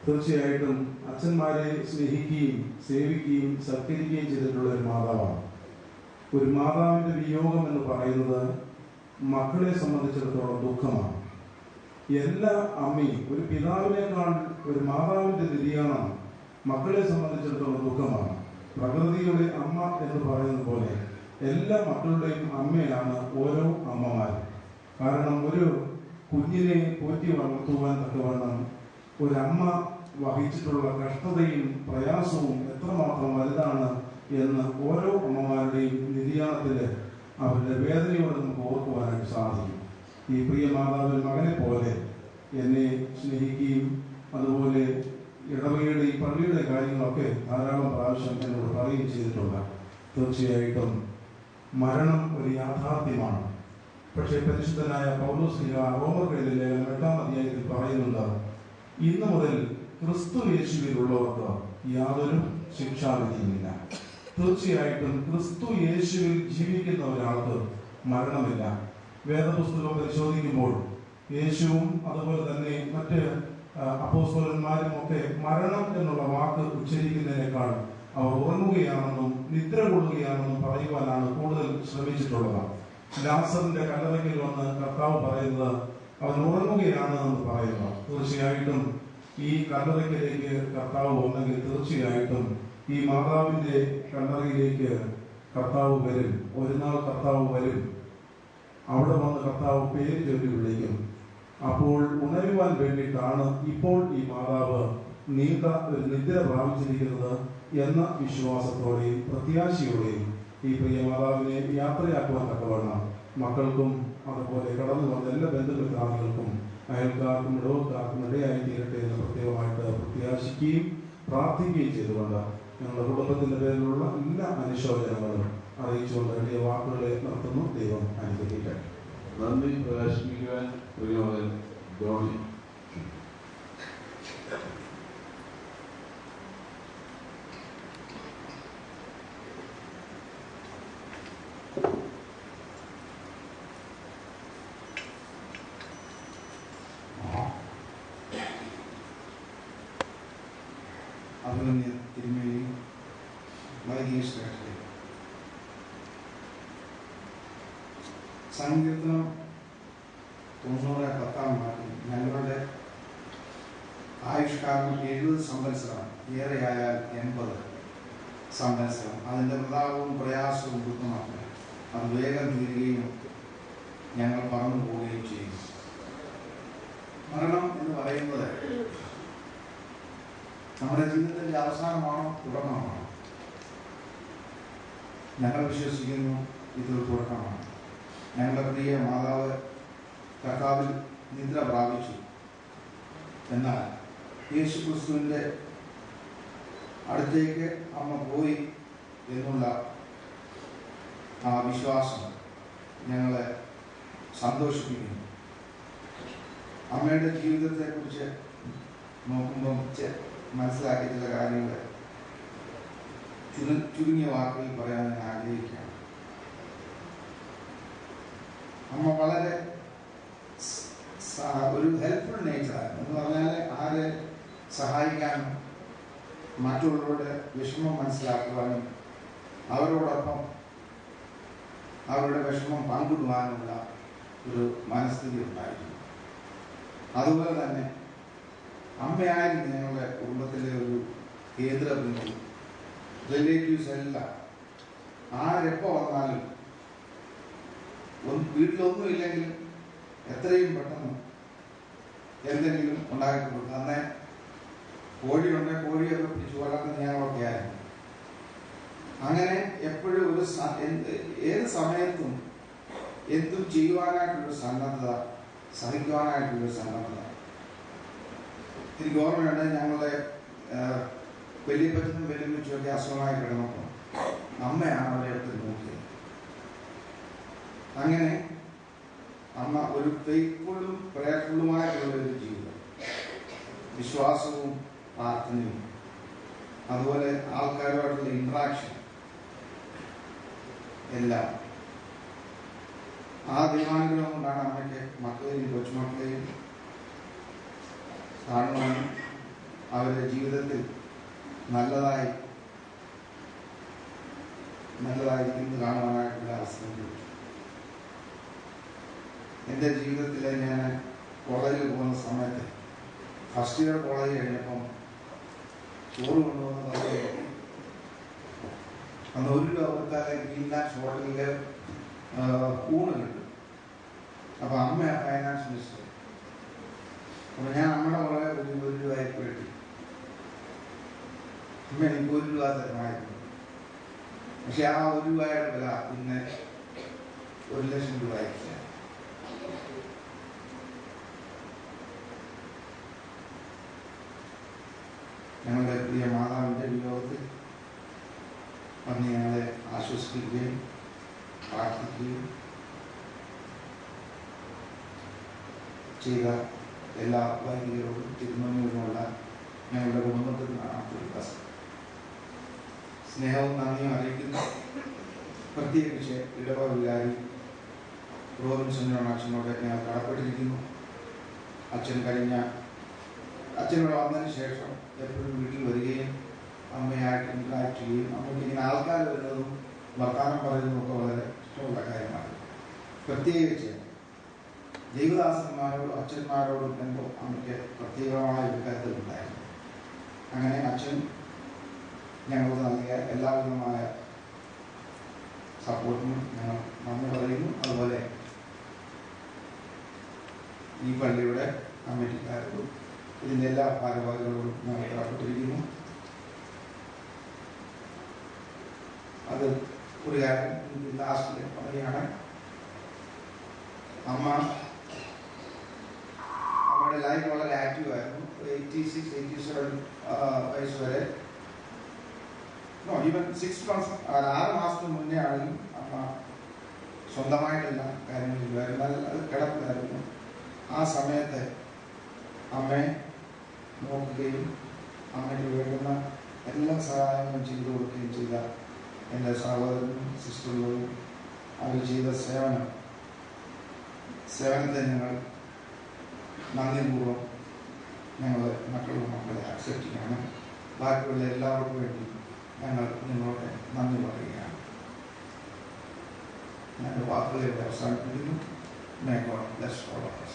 Speaker 12: തീർച്ചയായിട്ടും അച്ഛന്മാരെ സ്നേഹിക്കുകയും സേവിക്കുകയും സത്കരിക്കുകയും ചെയ്തിട്ടുള്ള ഒരു മാതാവാണ്. ഒരു മാതാവിൻ്റെ വിയോഗം എന്ന് പറയുന്നത് മക്കളെ സംബന്ധിച്ചിടത്തോളം ദുഃഖമാണ്. എല്ലാ അമ്മയും ഒരു പിതാവിനേക്കാൾ ഒരു മാതാവിൻ്റെ നിര്യാണം മക്കളെ സംബന്ധിച്ചിടത്തോളം ദുഃഖമാണ്. പ്രകൃതിയുടെ അമ്മ എന്ന് പറയുന്നത് പോലെ എല്ലാ മക്കളുടെയും അമ്മയാണ് ഓരോ അമ്മമാരും. കാരണം ഒരു കുഞ്ഞിനെ പോറ്റി വളർത്തുവാൻ തക്കവണ്ണം ഒരമ്മ വഹിച്ചിട്ടുള്ള കഷ്ടതയും പ്രയാസവും എത്രമാത്രം വലുതാണ് എന്ന് ഓരോ അമ്മമാരുടെയും നിര്യാണത്തിൽ അവരുടെ വേദനയോടെ നമുക്ക് ഓർക്കുവാനായിട്ട് സാധിക്കും. ഈ പ്രിയ മാതാവിൻ മകനെ പോലെ എന്നെ സ്നേഹിക്കുകയും അതുപോലെ ഇടവകയുടെ ഈ പള്ളിയുടെ കാര്യങ്ങളൊക്കെ ധാരാളം പ്രാവശ്യം എന്നോട് പറയുകയും ചെയ്തിട്ടുണ്ട്. തീർച്ചയായിട്ടും മരണം ഒരു യാഥാർത്ഥ്യമാണ്. പക്ഷേ പരിശുദ്ധനായ പൗലോസ്ലീഹ റോമർക്കെഴുതിയ ലേഖനം 8-ാം അധ്യായത്തിൽ പറയുന്നുണ്ട്, ഇന്നു മുതൽ ക്രിസ്തു യേശുവിലുള്ളവർക്ക് യാതൊരു ശിക്ഷാവിധിയുമില്ല. തീർച്ചയായിട്ടും ക്രിസ്തു യേശുവിൽ ജീവിക്കുന്ന ഒരാൾക്ക് മരണമില്ല. വേദപുസ്തകം പരിശോധിക്കുമ്പോൾ യേശുവും അതുപോലെ തന്നെ മറ്റ് അപ്പോസ്തലന്മാരും ഒക്കെ മരണം എന്നുള്ള വാക്ക് ഉച്ചരിക്കുന്നതിനേക്കാൾ അവർ ഉറങ്ങുകയാണെന്നും നിദ്ര കൊള്ളുകയാണെന്നും പറയുവാനാണ് കൂടുതൽ ശ്രമിച്ചിട്ടുള്ളത്. ലാസറിന്റെ കല്ലറയ്ക്കൽ വന്ന് കർത്താവ് പറയുന്നത് അവൻ ഉറങ്ങുകയാണ് എന്ന് പറയുക. തീർച്ചയായിട്ടും ഈ കല്ലറയ്ക്കലേക്ക് കർത്താവ് വന്നെങ്കിൽ തീർച്ചയായിട്ടും ഈ മാതാവിന്റെ കല്ലറയിലേക്ക് കർത്താവ് വരും. ഒരു നാൾ കർത്താവ് വരും. അവിടെ വന്ന് കർത്താവ് പേര് ചൊല്ലി വിളിക്കും. അപ്പോൾ ഉണരുവാൻ വേണ്ടിയിട്ടാണ് ഇപ്പോൾ ഈ മാതാവ് നീണ്ട ഒരു നിദ്ര പ്രാപിച്ചിരിക്കുന്നത് എന്ന വിശ്വാസത്തോടെയും പ്രത്യാശയോടെയും ഈ പ്രിയ മാതാവിനെ യാത്രയാക്കുവാൻ തക്കവണ്ണം മക്കൾക്കും അതുപോലെ കടന്നു വന്ന എല്ലാ ബന്ധുമിത്രാദികൾക്കും അയൽക്കാർക്കും ഇടവക്കാർക്കും ഇടയായി തീരട്ടെ എന്ന് പ്രത്യേകമായിട്ട് പ്രത്യാശിക്കുകയും പ്രാർത്ഥിക്കുകയും ചെയ്തുകൊണ്ട് ഞങ്ങളുടെ കുടുംബത്തിന്റെ പേരിലുള്ള എല്ലാ അനുശോചനങ്ങളും അറിയിച്ചുകൊണ്ട് വലിയ വാക്കുകളെ നടത്തുന്നു. ദൈവം അനുഗ്രഹിക്കട്ടെ.
Speaker 1: നന്ദി പ്രകാശിപ്പിക്കുവാൻ പ്രിയമകൻ ധോണി.
Speaker 11: അഭിമന്യ തിരുമേനി വൈദിക ശ്രേഷ്ഠരെ, സങ്കീർത്തനം 90-10 ഞങ്ങളുടെ ആയുഷ്കാലം 70 സംവത്സരം, ഏറെയായാൽ 80 സംവത്സരം. അതിൻ്റെ പ്രതാപവും പ്രയാസവും ദുഃഖമാണ്. അത് വേഗം തീരുകയും ഞങ്ങൾ പറന്നു പോവുകയും ചെയ്യും. മരണം എന്ന് പറയുന്നത് നമ്മുടെ ജീവിതത്തിൻ്റെ അവസാനമാണോ തുടക്കമാണോ? ഞങ്ങൾ വിശ്വസിക്കുന്നു ഇതൊരു തുടക്കമാണ്. ഞങ്ങളുടെ പ്രിയ മാതാവ് കർത്താവിൽ നിദ്ര പ്രാപിച്ചു. എന്നാൽ യേശു ക്രിസ്തുവിൻ്റെ അടുത്തേക്ക് അമ്മ പോയി എന്നുള്ള ആ വിശ്വാസം ഞങ്ങളെ സന്തോഷിപ്പിക്കുന്നു. അമ്മയുടെ ജീവിതത്തെക്കുറിച്ച് നോക്കുമ്പം മനസ്സിലാക്കിയ ചില കാര്യങ്ങൾ ചുരുങ്ങിയ വാക്കുകളിൽ പറയാൻ ഞാൻ ആഗ്രഹിക്കുകയാണ്. അമ്മ വളരെ ഒരു ഹെൽപ്ഫുൾ നേച്ചറായിരുന്നു. എന്ന് പറഞ്ഞാൽ ആരെ സഹായിക്കാനും മറ്റുള്ളവരുടെ വിഷമം മനസ്സിലാക്കുവാനും അവരോടൊപ്പം അവരുടെ വിഷമം പങ്കിടുവാനുള്ള ഒരു മനസ്ഥിതി ഉണ്ടായിരുന്നു. അതുപോലെ തന്നെ
Speaker 12: അമ്മയായിരുന്നു ഞങ്ങളുടെ കുടുംബത്തിലെ ഒരു കേന്ദ്ര ബിന്ദു. റിലേറ്റീവ്സ് എല്ലാം ആരെപ്പോൾ വന്നാലും വീട്ടിലൊന്നും ഇല്ലെങ്കിലും എത്രയും പെട്ടെന്ന് എന്തെങ്കിലും ഉണ്ടാക്കി കൊടുക്കും. അന്നേ കോഴിയുണ്ട്, കോഴിയൊക്കെ പിടിച്ചു വളർത്തുന്ന ഞങ്ങളൊക്കെ ആയിരുന്നു. അങ്ങനെ എപ്പോഴും ഒരു ഏത് സമയത്തും എന്തും ചെയ്യുവാനായിട്ടുള്ളൊരു സന്നദ്ധത, സഹിക്കുവാനായിട്ടുള്ളൊരു സന്നദ്ധത. എനിക്ക് ഓർമ്മയുണ്ട്, ഞങ്ങളുടെ വലിയപ്പച്ചനും വലിയമ്മച്ചൊക്കെ അസുഖമായി കിടന്നപ്പോൾ അമ്മയാണ് അവരെ അടുത്ത് നോക്കിയത്. അങ്ങനെ അമ്മ ഒരു ഫെയ്ത്ത്ഫുള്ളും പ്രയർഫുള്ളുമായിട്ടുള്ള ഒരു ജീവിതം, വിശ്വാസവും പ്രാർത്ഥനയും അതുപോലെ ആൾക്കാരുമായിട്ടുള്ള ഇൻട്രാക്ഷൻ എല്ലാം ആ ദൈവാനുഗ്രഹം കൊണ്ടാണ് അമ്മയ്ക്ക് മക്കളെയും കൊച്ചുമക്കളെയും കാണുവാനും അവരുടെ ജീവിതത്തിൽ നല്ലതായിരിക്കുന്നത് കാണുവാനായിട്ടുള്ള അവസരം ലഭിച്ചു. എൻ്റെ ജീവിതത്തിൽ ഞാൻ കോളേജിൽ പോകുന്ന സമയത്ത് ഫസ്റ്റ് ഇയർ കോളേജ് കഴിഞ്ഞപ്പം ചോറ് കൊണ്ടുവന്ന് പറയുക, അന്ന് ഒരു ലോകത്താലെ ഗ്രീൻ ലാൻഡ്സ് ഹോട്ടലിൽ ഊണ് കിട്ടും. അപ്പോൾ അമ്മ ഫൈനാൻസ് മിനിസ്റ്റർ. അപ്പോൾ ഞാൻ അമ്മയുടെ വളരെ ഒരു രൂപയ്ക്ക് വേണ്ടി അമ്മ എനിക്ക് 1 രൂപ തരമായിരുന്നു. പക്ഷെ ആ 1 രൂപയുടെ വില പിന്നെ 1,00,000 രൂപ ആയിട്ടില്ല. ഞങ്ങളുടെ പ്രിയ മാതാവിൻ്റെ വിയോഗത്തിൽ വന്ന് ഞങ്ങളെ ആശ്വസിപ്പിക്കുകയും പ്രാർത്ഥിക്കുകയും ചെയ്ത എല്ലാ വൈദികരോടും തിരുമേനിയോടുമുള്ള ഞങ്ങളുടെ കുടുംബത്തിൽ സ്നേഹവും നന്ദിയും അറിയിക്കുന്നു. പ്രത്യേകിച്ച് ഇടവ വികാരി റോബിൻസൺ അച്ഛനോട് ഞങ്ങൾ കടപ്പെട്ടിരിക്കുന്നു. അച്ഛനോട് വന്നതിന് ശേഷം എപ്പോഴും വീട്ടിൽ വരികയും അമ്മയായിട്ട് ഇൻട്രാക്ട് ചെയ്യുകയും അമ്മയ്ക്ക് ഇങ്ങനെ ആൾക്കാർ വരുന്നതും വർത്തമാനം പറയുന്നതും ഒക്കെ വളരെ ഇഷ്ടമുള്ള കാര്യമാണ്. പ്രത്യേകിച്ച് ദൈവദാസന്മാരോടും അച്ഛന്മാരോടും എന്തോ അമ്മയ്ക്ക് പ്രത്യേകമായ ഒരു കരുതലുണ്ടായിരുന്നു. അങ്ങനെ അച്ഛൻ ഞങ്ങൾക്ക് നൽകിയ എല്ലാവിധമായ സപ്പോർട്ടിനും ഞങ്ങൾ നന്ദി പറയുന്നു. അതുപോലെ ഈ പള്ളിയുടെ കമ്മിറ്റിക്കാരോടും ഇതിൻ്റെ എല്ലാ ഭാരവാഹികളോടും ഞങ്ങൾ കടപ്പെട്ടിരിക്കുന്നു. അത് ഒരു കാര്യം ലാസ്റ്റിൽ പറയുകയാണ്, അമ്മയുടെ ലൈഫ് വളരെ ആക്റ്റീവായിരുന്നു. 86-87 വയസ്സ് വരെ, ഈവൻ 6 months 6 മാസത്തിന് മുന്നേ ആണെങ്കിലും അമ്മ സ്വന്തമായിട്ടെല്ലാം കാര്യങ്ങൾ ചെയ്യുമായിരുന്നു. അത് കിടപ്പിലായിരുന്നു. ആ സമയത്ത് അമ്മയെ നോക്കുകയും അമ്മയ്ക്ക് വേണ്ടുന്ന എല്ലാ സഹായങ്ങളും ചെയ്തു കൊടുക്കുകയും ചെയ്ത എൻ്റെ സഹോദരനും സിസ്റ്ററുകളും അവർ ചെയ്ത സേവനത്തെ ഞങ്ങൾ നന്ദിപൂർവ്വം മക്കളെ അക്സെപ്റ്റ് ചെയ്യണം. ബാക്കിയുള്ള എല്ലാവർക്കും വേണ്ടി ഞങ്ങൾ നിങ്ങളോട് നന്ദി പറയുകയാണ്. ഞാൻ വാക്കുകളെ അവസാനിപ്പിക്കുന്നു. May God bless all of us.